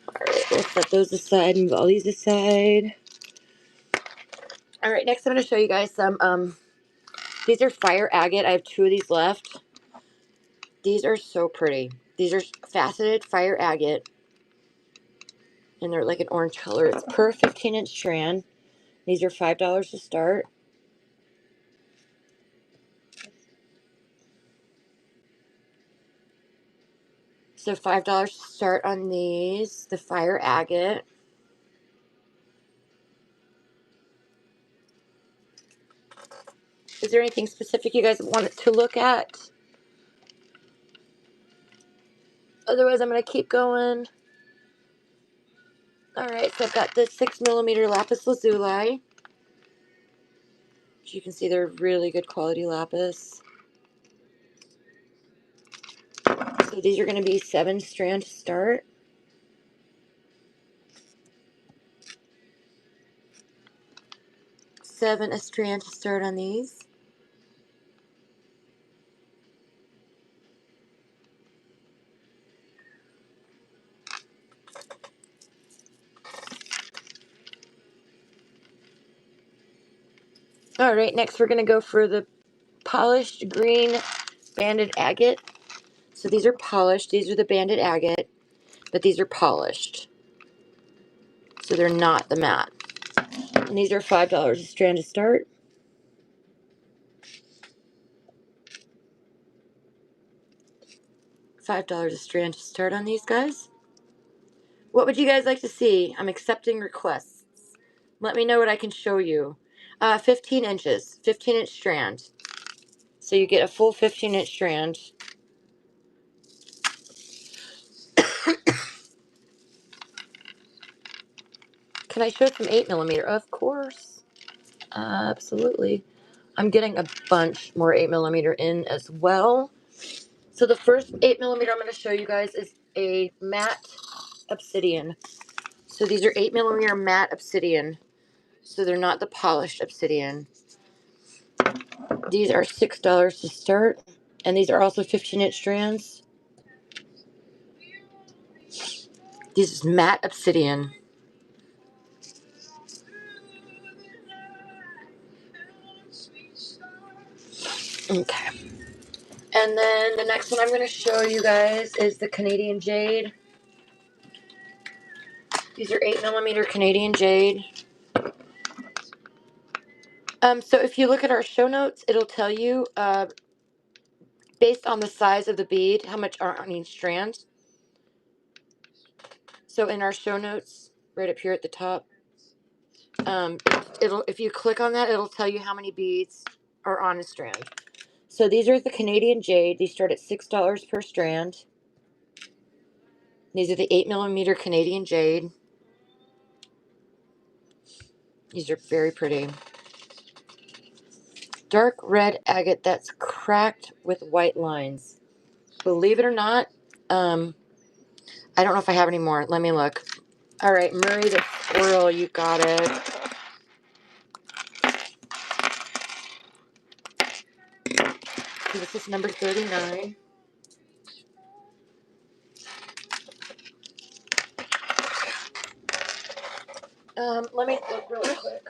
Alright, we'll set those aside, move all these aside. Alright, next I'm going to show you guys some, these are fire agate. I have 2 of these left. These are so pretty. These are faceted fire agate, and they're like an orange color. It's per 15-inch strand. These are $5 to start. So $5 to start on these, the fire agate. Is there anything specific you guys want to look at? Otherwise, I'm going to keep going. Alright, so I've got the 6mm lapis lazuli. As you can see, they're really good quality lapis. So these are going to be 7 strand to start. $7 a strand to start on these. Alright, next we're going to go for the polished green banded agate. So these are polished. These are the banded agate, but these are polished. So they're not the matte. And these are $5 a strand to start. $5 a strand to start on these guys. What would you guys like to see? I'm accepting requests. Let me know what I can show you. 15 inches, 15-inch strand. So you get a full 15-inch strand. Can I show some 8mm? Of course. Absolutely. I'm getting a bunch more 8mm in as well. So the first 8mm I'm going to show you guys is a matte obsidian. So these are 8mm matte obsidian. So they're not the polished obsidian. These are $6 to start. And these are also 15-inch strands. This is matte obsidian. Okay. And then the next one I'm going to show you guys is the Canadian jade. These are 8mm Canadian jade. So if you look at our show notes, it'll tell you, based on the size of the bead, how much are on each strand. So in our show notes, right up here at the top, if you click on that, it'll tell you how many beads are on a strand. So these are the Canadian jade. These start at $6 per strand. These are the 8mm Canadian jade. These are very pretty. dark red agate that's cracked with white lines. Believe it or not, I don't know if I have any more. Let me look. All right, Murray the Squirrel, you got it. So this is number 39. Let me look really quick.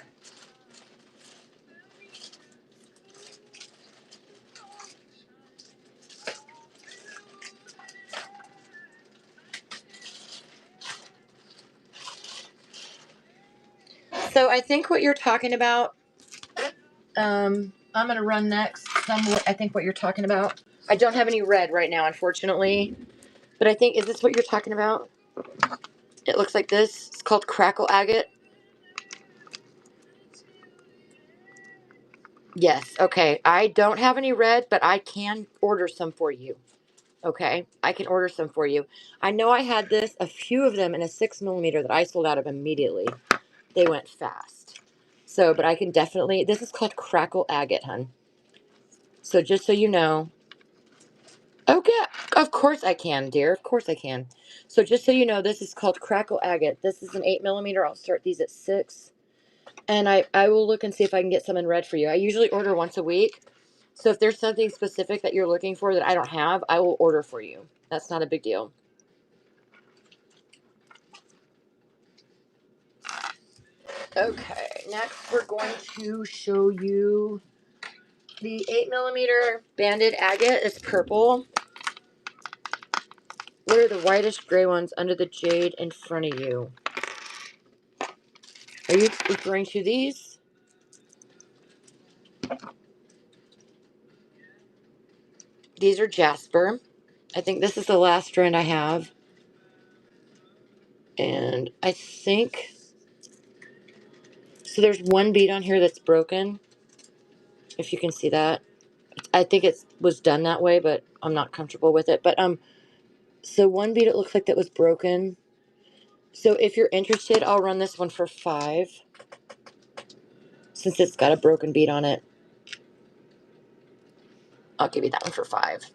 So I think what you're talking about, I'm going to run next. I think what you're talking about. I don't have any red right now, unfortunately. But I think, is this what you're talking about? It looks like this. It's called Crackle Agate. Yes, okay. I don't have any red, but I can order some for you. Okay, I can order some for you. I know I had a few of them in a 6mm that I sold out of immediately. They went fast. So, but I can definitely, this is called Crackle Agate, hun. So just so you know. Okay, of course I can, dear. Of course I can. So just so you know, this is called Crackle Agate. This is an 8mm. I'll start these at 6. And I will look and see if I can get some in red for you. I usually order once a week. So if there's something specific that you're looking for that I don't have, I will order for you. That's not a big deal. Okay, next we're going to show you the 8mm banded agate. It's purple. What are the whitish gray ones under the jade in front of you? Are you referring to these? These are jasper. I think this is the last strand I have. And I think, so there's one bead on here that's broken. If you can see that. I think it was done that way, but I'm not comfortable with it. But so one bead it looks like that was broken. So if you're interested, I'll run this one for $5 since it's got a broken bead on it. I'll give you that one for $5.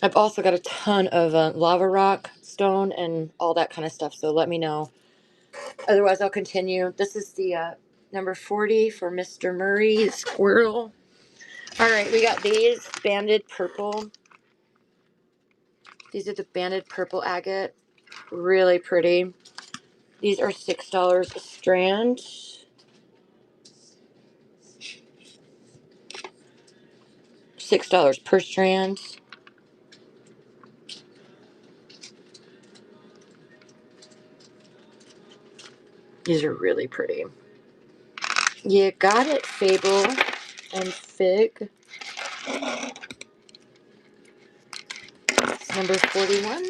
I've also got a ton of lava rock stone and all that kind of stuff, so let me know. Otherwise, I'll continue. This is the number 40 for Mr. Murray Squirrel. All right, we got these banded purple. These are the banded purple agate. Really pretty. These are $6 a strand. $6 per strand. These are really pretty. You got it, Fable and Fig. It's number 41.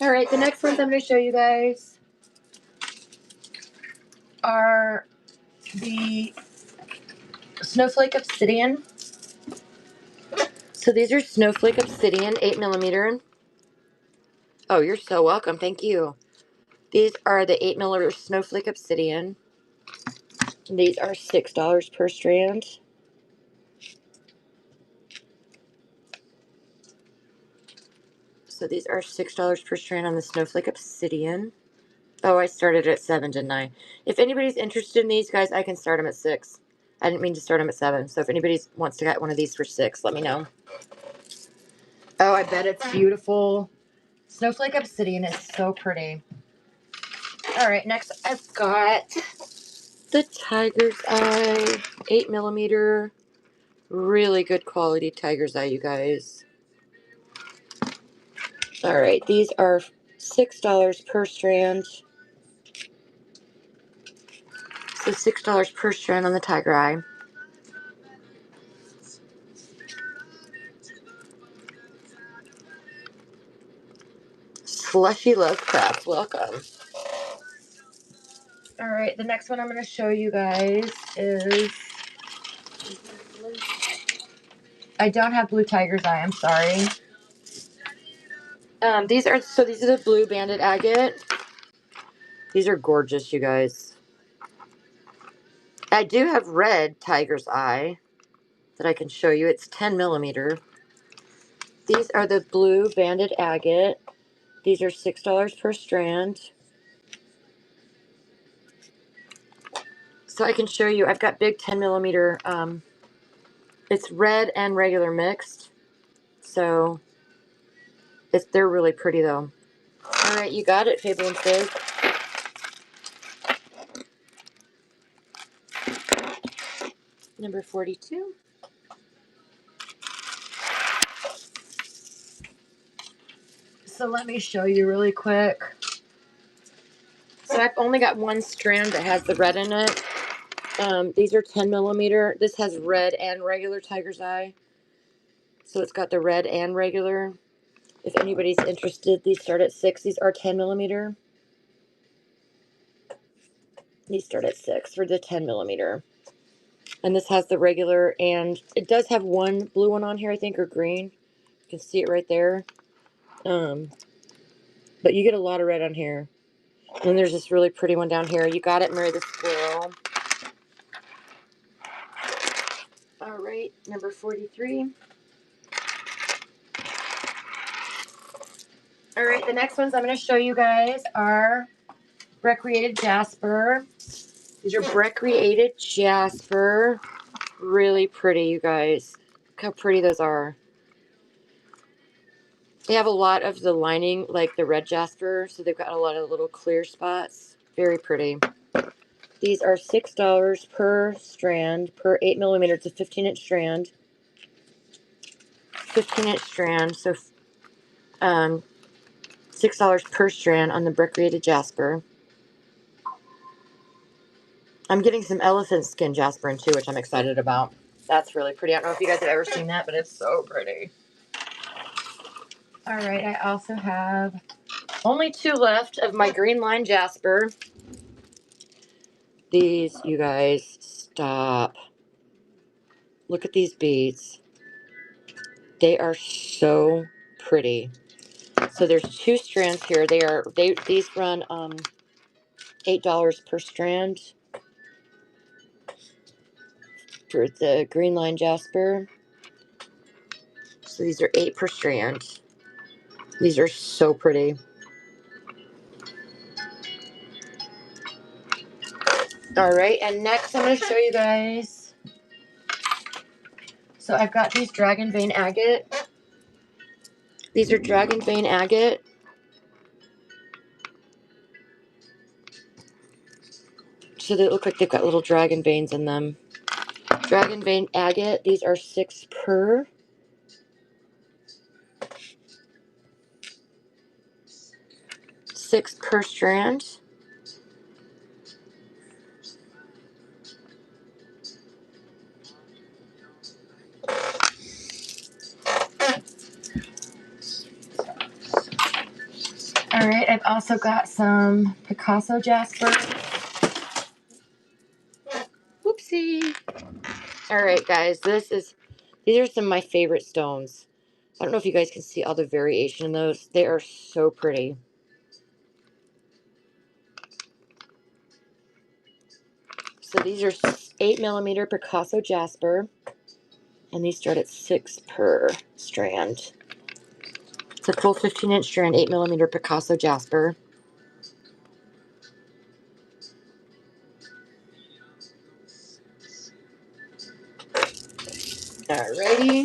All right, the next ones I'm going to show you guys are the Snowflake Obsidian. So these are Snowflake Obsidian, 8mm. Oh, you're so welcome. Thank you. These are the 8mm Snowflake Obsidian. These are $6 per strand. So these are $6 per strand on the Snowflake Obsidian. Oh, I started at 7, didn't I? If anybody's interested in these, guys, I can start them at 6. I didn't mean to start them at 7. So if anybody wants to get one of these for 6, let me know. Oh, I bet it's beautiful. Snowflake Obsidian is so pretty. All right, next I've got the Tiger's Eye 8mm. Really good quality Tiger's Eye, you guys. All right, these are $6 per strand. So $6 per strand on the Tiger Eye. Slushy Lovecraft, welcome. All right, the next one I'm going to show you guys is, I don't have blue Tiger's Eye, I'm sorry. These are the blue banded agate. These are gorgeous, you guys. I do have red tiger's eye that I can show you. It's 10 millimeter. These are the blue banded agate. These are $6 per strand. So I can show you, I've got big 10 millimeter. It's red and regular mixed. So they're really pretty though. All right, you got it, Fable and Fig. Number 42. So let me show you really quick. So I've only got one strand that has the red in it. These are 10 millimeter. This has red and regular tiger's eye. So it's got the red and regular. If anybody's interested, these start at 6. These are 10 millimeter. These start at 6 for the 10 millimeter. And this has the regular, and it does have one blue one on here, I think, or green. You can see it right there. But you get a lot of red on here. And then there's this really pretty one down here. You got it, Mary the Squirrel. All right, number 43. All right, the next ones I'm going to show you guys are Recreated Jasper. These are Recreated Jasper. Really pretty, you guys. Look how pretty those are. They have a lot of the lining, like the red jasper, so they've got a lot of little clear spots. Very pretty. These are $6 per strand, per 8 millimeter. It's a 15-inch strand. 15-inch strand, so $6 per strand on the Recreated Jasper. I'm getting some elephant skin jasper in too, which I'm excited about. That's really pretty. I don't know if you guys have ever seen that, but it's so pretty. All right, I also have only 2 left of my green line jasper. These, you guys, stop. Look at these beads. They are so pretty. So there's 2 strands here. These run $8 per strand for the green line jasper. So these are 8 per strand. These are so pretty. All right, and next I'm going to show you guys. So I've got these dragon vein agate. These are dragon vein agate. So they look like they've got little dragon veins in them. Dragon vein agate. These are 6 per. $6 per strand. All right, I've also got some Picasso jasper. Whoopsie. All right, guys, these are some of my favorite stones. I don't know if you guys can see all the variation in those. They are so pretty. So these are 8 millimeter Picasso jasper, and these start at 6 per strand. It's a full 15-inch strand, 8 millimeter Picasso jasper. Alrighty.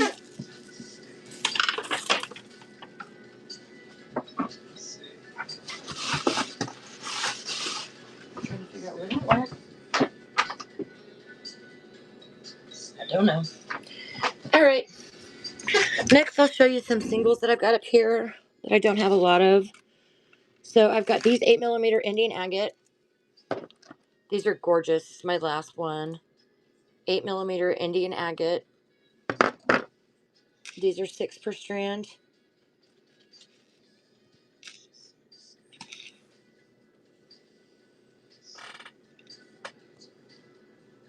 Trying to figure out where that went. I don't know. All right. Next, I'll show you some singles that I've got up here that I don't have a lot of. So I've got these 8 millimeter Indian agate. These are gorgeous. This is my last one. 8 millimeter Indian agate. These are 6 per strand.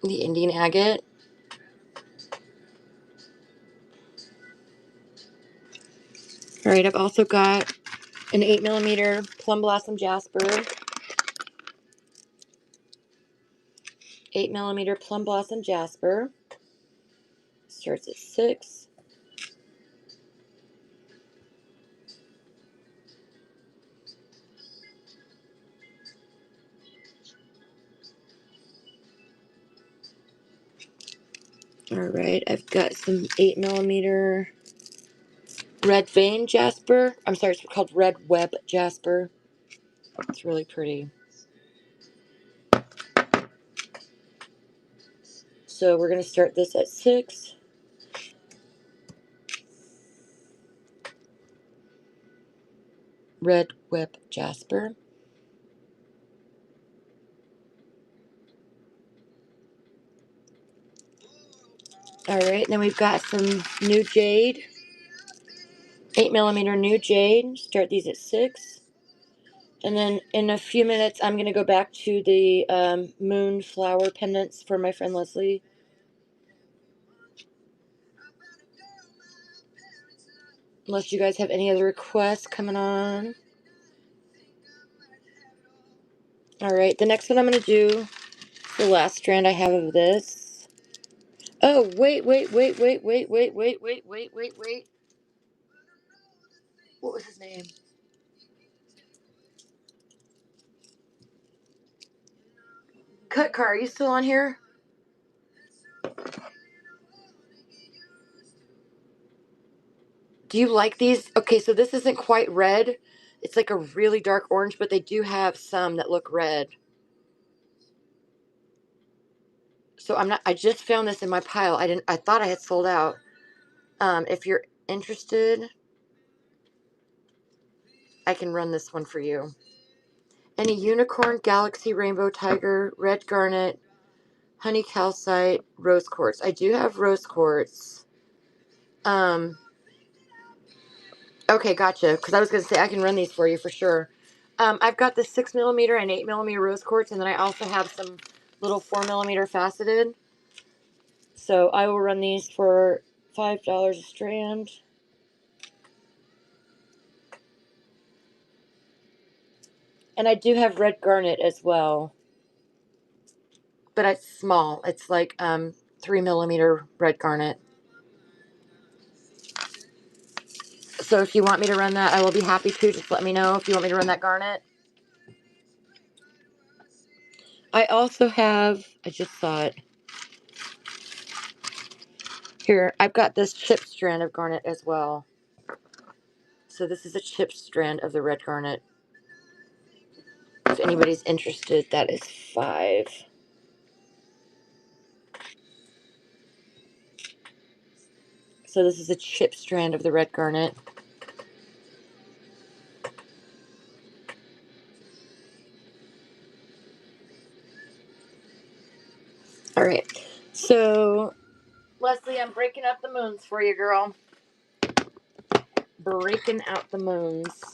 The Indian agate. All right, I've also got an 8 millimeter plum blossom jasper. 8mm Plum Blossom Jasper. Starts at 6. Alright, I've got some 8mm Red Vein Jasper. I'm sorry, it's called Red Web Jasper. It's really pretty. So we're going to start this at 6. Red Web Jasper. Alright, then we've got some new jade. 8mm new jade. Start these at 6. And then in a few minutes, I'm going to go back to the moon flower pendants for my friend Leslie. Unless you guys have any other requests coming on. Alright, the next one I'm going to do, the last strand I have of this. Oh, wait. What was his name? Cut Car, are you still on here? Do you like these? Okay, so this isn't quite red. It's like a really dark orange, but they do have some that look red. So I just found this in my pile. I thought I had sold out. If you're interested, I can run this one for you. Any unicorn, galaxy, rainbow, tiger, red garnet, honey calcite, rose quartz. I do have rose quartz. Okay, gotcha. Because I was going to say I can run these for you for sure. I've got the 6mm and 8mm rose quartz, and then I also have some little 4mm faceted. So I will run these for $5 a strand. And I do have red garnet as well. But it's small. It's like 3mm red garnet. So if you want me to run that, I will be happy to. Just let me know if you want me to run that garnet. I also have, I just saw it. Here, I've got this chip strand of garnet as well. So this is a chip strand of the red garnet. If anybody's interested, that is 5. So this is a chip strand of the red garnet. All right. So, Leslie, I'm breaking up the moons for you, girl. Breaking out the moons.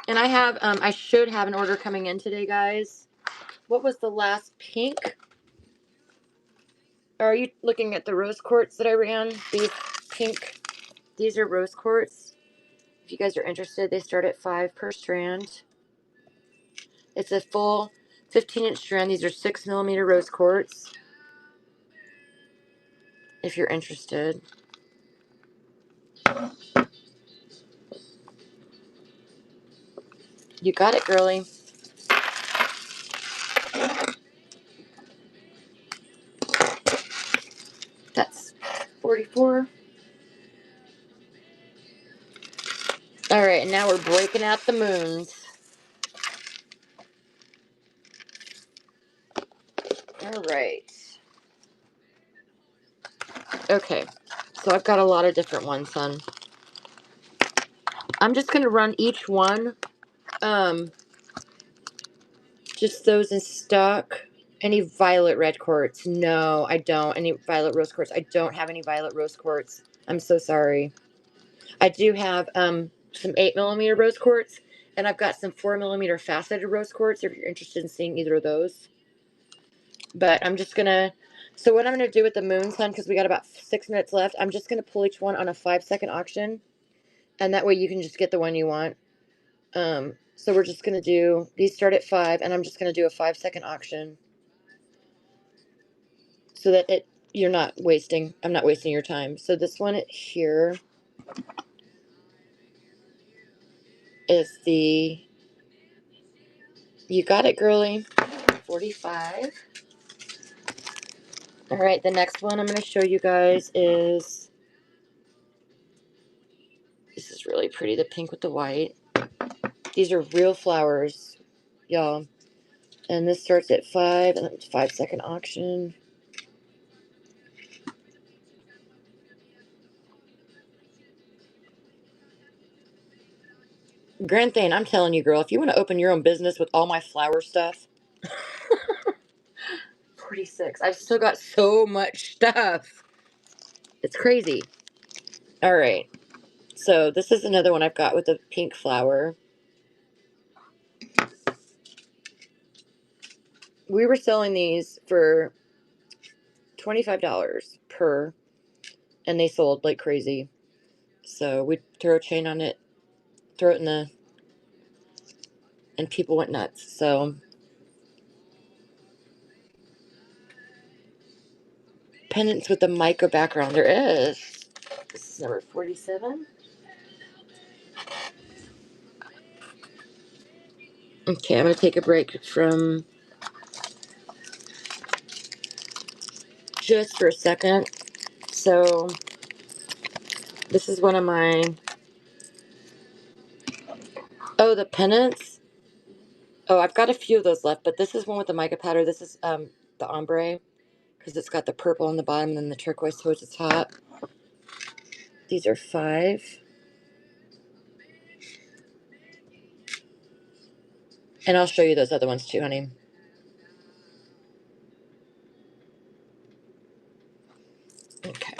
And I should have an order coming in today, guys. What was the last pink? Are you looking at the rose quartz that I ran? These pink, these are rose quartz. If you guys are interested, they start at 5 per strand. It's a full 15-inch strand. These are 6mm rose quartz. If you're interested. You got it, girly. That's 44. All right, and now we're breaking out the moons. All right. Okay, so I've got a lot of different ones, hon. I'm just going to run each one. Just those in stock. Any violet red quartz? No, I don't. Any violet rose quartz? I don't have any violet rose quartz. I'm so sorry. I do have some 8mm rose quartz, and I've got some 4mm faceted rose quartz if you're interested in seeing either of those. But I'm just gonna, so what I'm gonna do with the moons, hun, because we got about 6 minutes left, I'm just gonna pull each one on a 5-second auction, and that way you can just get the one you want. So we're just going to do, these start at 5, and I'm just going to do a 5-second auction so that I'm not wasting your time. So this one here is the, you got it, girly, 45. All right, the next one I'm going to show you guys is, this is really pretty, the pink with the white. These are real flowers, y'all. And this starts at 5, and it's 5-second auction. Grand Thane, I'm telling you, girl, if you want to open your own business with all my flower stuff, 46. I've still got so much stuff. It's crazy. All right. So this is another one I've got with a pink flower. We were selling these for $25 per, and they sold like crazy. So we'd throw a chain on it, throw it in the, and people went nuts. So pendants with the mica background. There is. This is number 47. Okay, I'm going to take a break from just for a second. So this is one of my, oh, the pendants. Oh, I've got a few of those left, but this is one with the mica powder. This is the ombre, because it's got the purple on the bottom and then the turquoise towards the top. These are 5. And I'll show you those other ones too, honey. Okay.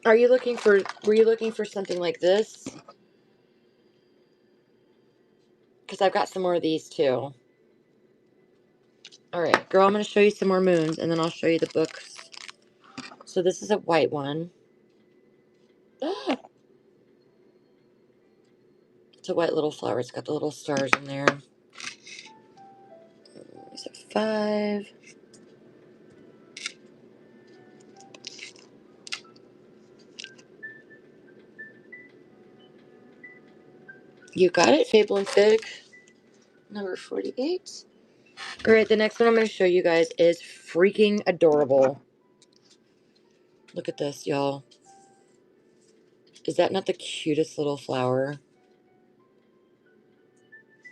Were you looking for something like this? Because I've got some more of these too. All right, girl, I'm going to show you some more moons, and then I'll show you the books. So this is a white one. It's a white little flower. It's got the little stars in there. Is it 5? You got it, Fable and Fig. Number 48. All right, the next one I'm going to show you guys is freaking adorable. Look at this, y'all. Is that not the cutest little flower?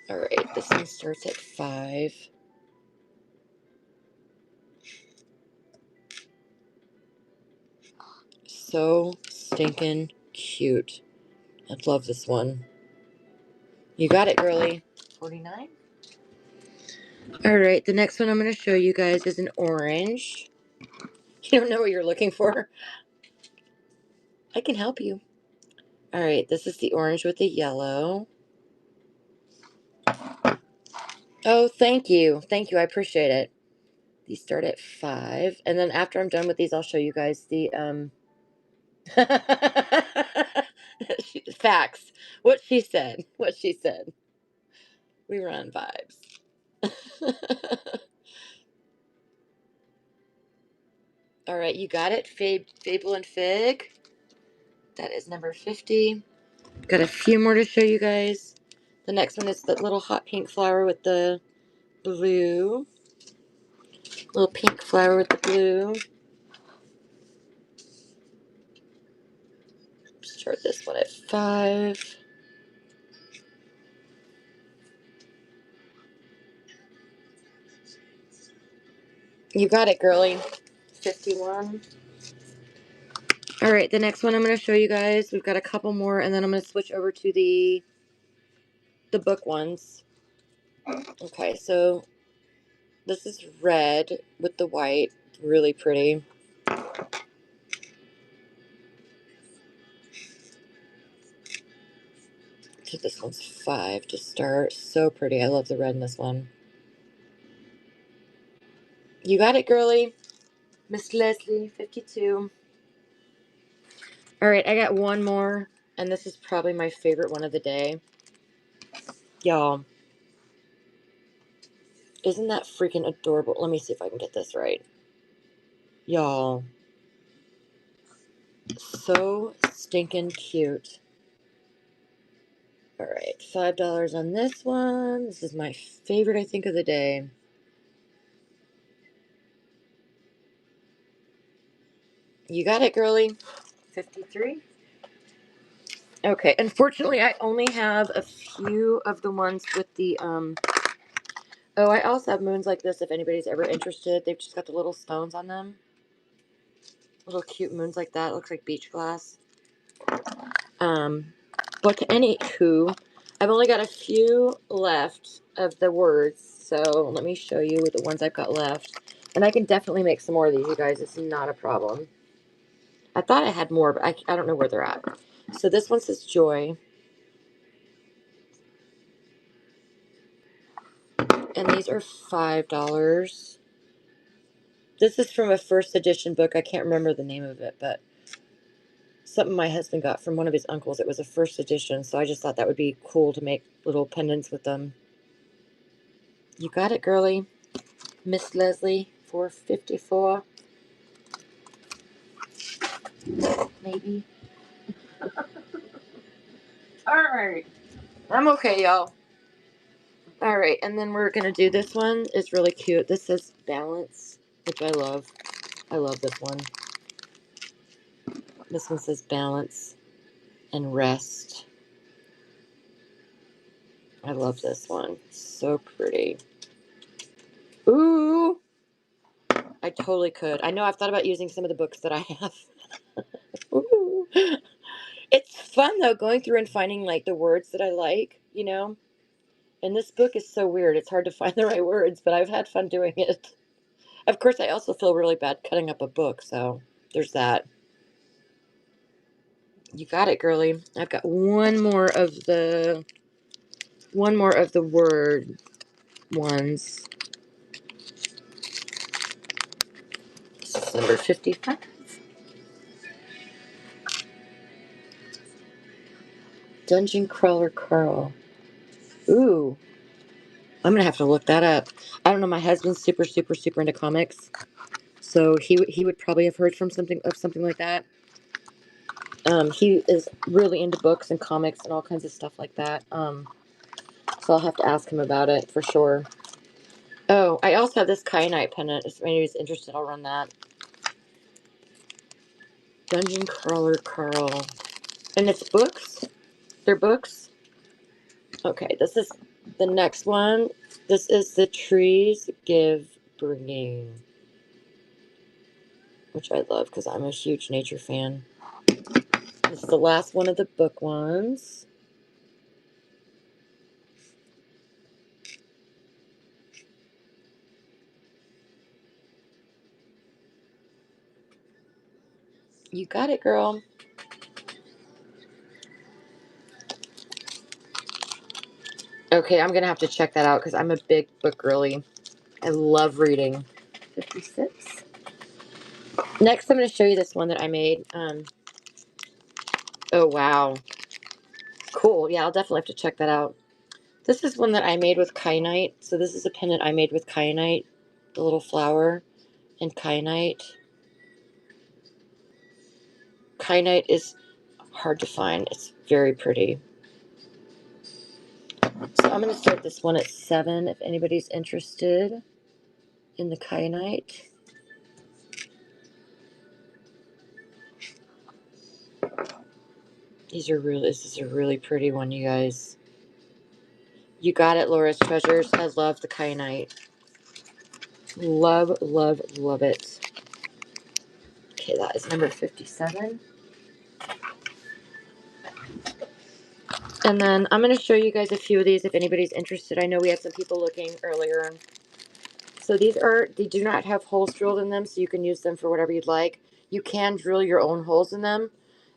All right, this one starts at 5. So stinking cute. I love this one. You got it, girly. 49. All right, the next one I'm going to show you guys is an orange. You don't know what you're looking for? I can help you. All right, this is the orange with the yellow. Oh, thank you. Thank you. I appreciate it. These start at 5. And then after I'm done with these, I'll show you guys the facts. What she said. What she said. We were on vibes. All right, you got it. Fable and Fig. That is number 50. Got a few more to show you guys. The next one is the little hot pink flower with the blue. Little pink flower with the blue. Start this one at 5. You got it, girly. 51. All right, the next one I'm going to show you guys. We've got a couple more, and then I'm going to switch over to the book ones. Okay, so this is red with the white. Really pretty. So this one's 5 to start. So pretty. I love the red in this one. You got it, girly. Miss Leslie, 52. All right, I got one more, and this is probably my favorite one of the day. Y'all, isn't that freaking adorable? Let me see if I can get this right. Y'all, so stinking cute. All right, $5 on this one. This is my favorite, I think, of the day. You got it, girly. 53. Okay, unfortunately, I only have a few of the ones with the, oh, I also have moons like this if anybody's ever interested. They've just got the little stones on them. Little cute moons like that. It looks like beach glass. But anywho, I've only got a few left of the words, so let me show you the ones I've got left. And I can definitely make some more of these, you guys. It's not a problem. I thought I had more, but I don't know where they're at. So this one says joy. And these are $5. This is from a first edition book. I can't remember the name of it, but something my husband got from one of his uncles. It was a first edition, so I just thought that would be cool to make little pendants with them. You got it, girly. Miss Leslie, 454. Maybe. All right. I'm okay, y'all. All right, and then we're going to do this one. It's really cute. This says balance, which I love. I love this one. This one says balance and rest. I love this one. So pretty. Ooh. I totally could. I know I've thought about using some of the books that I have. Ooh. It's fun, though, going through and finding, like, the words that I like, you know? And this book is so weird. It's hard to find the right words, but I've had fun doing it. Of course, I also feel really bad cutting up a book, so there's that. You got it, girly. I've got one more of the word ones. This is number 55. Dungeon Crawler Carl. Ooh. I'm going to have to look that up. I don't know. My husband's super, super, super into comics. So he would probably have heard from something like that. He is really into books and comics and all kinds of stuff like that. So I'll have to ask him about it for sure. Oh, I also have this kyanite pendant. If anybody's interested, I'll run that. Dungeon Crawler Carl. And it's books? They're books? Okay, this is the next one. This is The Trees Give Bringing, which I love because I'm a huge nature fan. This is the last one of the book ones. You got it, girl. Okay, I'm going to have to check that out because I'm a big book girly. I love reading. 56. Next, I'm going to show you this one that I made. Oh, wow. Cool. Yeah, I'll definitely have to check that out. This is one that I made with kyanite. So this is a pendant I made with kyanite. The little flower and kyanite. Kyanite is hard to find. It's very pretty. So I'm going to start this one at 7 if anybody's interested in the kyanite. This is a really pretty one, you guys. You got it, Laura's Treasures. I love the kyanite. Love, love, love it. Okay, that is number 57. And then I'm going to show you guys a few of these if anybody's interested. I know we had some people looking earlier. So they do not have holes drilled in them, so you can use them for whatever you'd like. You can drill your own holes in them.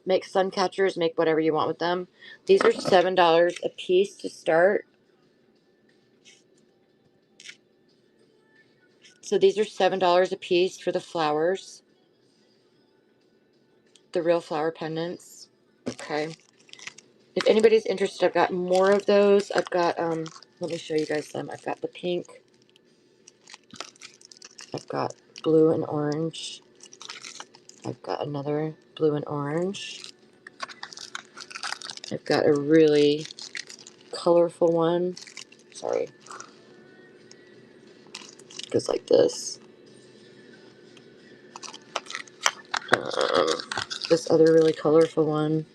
Make sun catchers, make whatever you want with them. These are $7 a piece to start. So these are $7 a piece for the flowers. The real flower pendants. Okay. If anybody's interested, I've got more of those. I've got, let me show you guys some. I've got the pink. I've got blue and orange. I've got another blue and orange. I've got a really colorful one. Sorry. It goes like this. Um, this other really colorful one.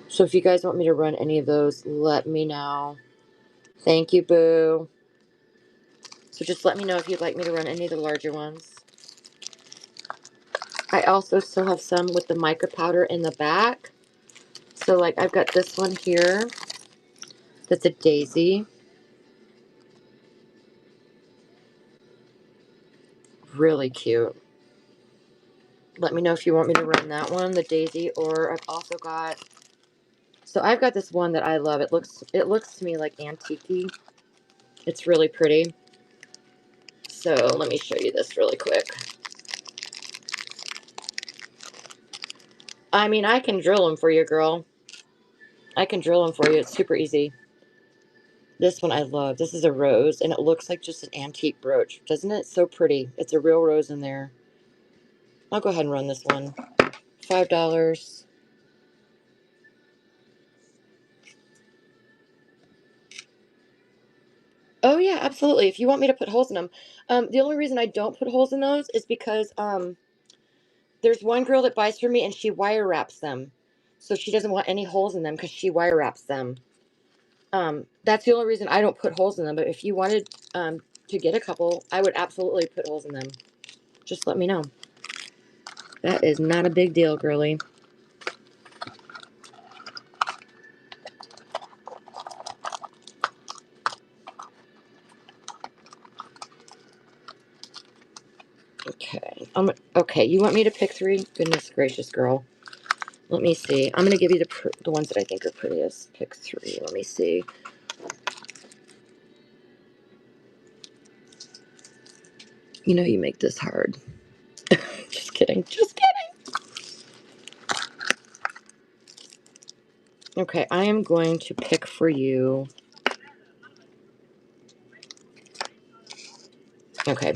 So if you guys want me to run any of those, let me know. Thank you, Boo. So just let me know if you'd like me to run any of the larger ones. I also still have some with the mica powder in the back. So like I've got this one here. That's a daisy. Really cute. Let me know if you want me to run that one, the daisy, or I've also got, so I've got this one that I love. It looks to me like antique-y. It's really pretty. So let me show you this really quick. I mean, I can drill them for you, girl. I can drill them for you. It's super easy. This one I love. This is a rose, and it looks like just an antique brooch. Doesn't it? So pretty. It's a real rose in there. I'll go ahead and run this one. $5. Oh, yeah, absolutely. If you want me to put holes in them. The only reason I don't put holes in those is because there's one girl that buys from me, and she wire wraps them. So she doesn't want any holes in them because she wire wraps them. That's the only reason I don't put holes in them. But if you wanted to get a couple, I would absolutely put holes in them. Just let me know. That is not a big deal, girly. Okay. Okay, you want me to pick 3? Goodness gracious, girl. Let me see. I'm going to give you the ones that I think are prettiest. Pick 3. Let me see. You know you make this hard. Just kidding. Just kidding. Okay, I am going to pick for you. Okay.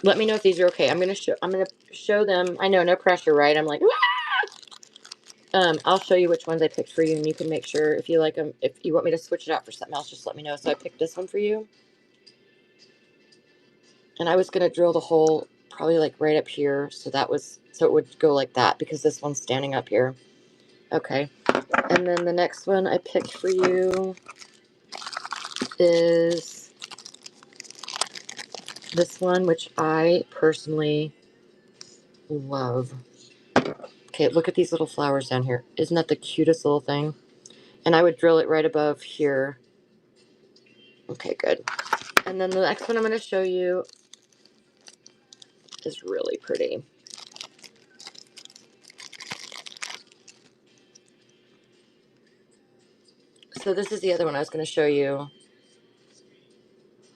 Let me know if these are okay. I'm going to show them. I know, no pressure, right? I'm like, I'll show you which ones I picked for you, and you can make sure if you like them. If you want me to switch it out for something else, just let me know. So I picked this one for you. And I was going to drill the hole probably like right up here. So it would go like that because this one's standing up here. Okay. And then the next one I picked for you is this one, which I personally love. Okay, look at these little flowers down here. Isn't that the cutest little thing? And I would drill it right above here. Okay, good. And then the next one I'm going to show you is really pretty. So this is the other one I was going to show you.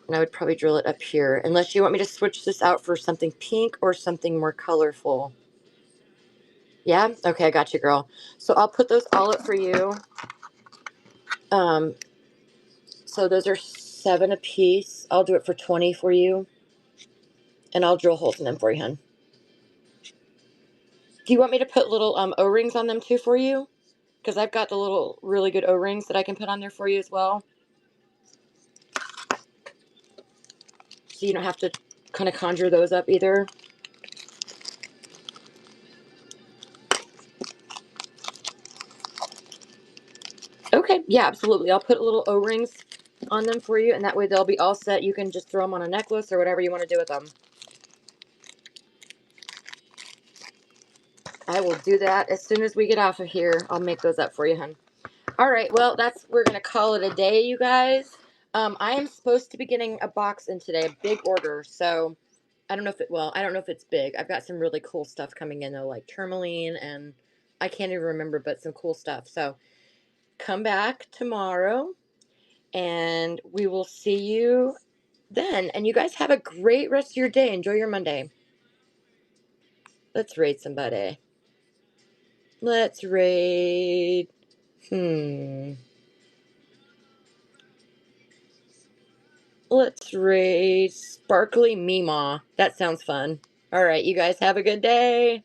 And I would probably drill it up here. Unless you want me to switch this out for something pink or something more colorful. Yeah? Okay, I got you, girl. So I'll put those all up for you. So those are $7 a piece. I'll do it for $20 for you. And I'll drill holes in them for you, hun. Do you want me to put little O-rings on them too for you? Because I've got the little really good O-rings that I can put on there for you as well. So you don't have to kind of conjure those up either. Okay, yeah, absolutely. I'll put little O-rings on them for you, and that way they'll be all set. You can just throw them on a necklace or whatever you want to do with them. I will do that as soon as we get off of here. I'll make those up for you, hun. All right, well, we're going to call it a day, you guys. I am supposed to be getting a box in today, a big order, so I don't know if it's big. I've got some really cool stuff coming in, though, like tourmaline, and I can't even remember, but some cool stuff. So come back tomorrow, and we will see you then. And you guys have a great rest of your day. Enjoy your Monday. Let's raid somebody. Let's raid. Let's raid Sparkly Meemaw. That sounds fun. All right, you guys have a good day.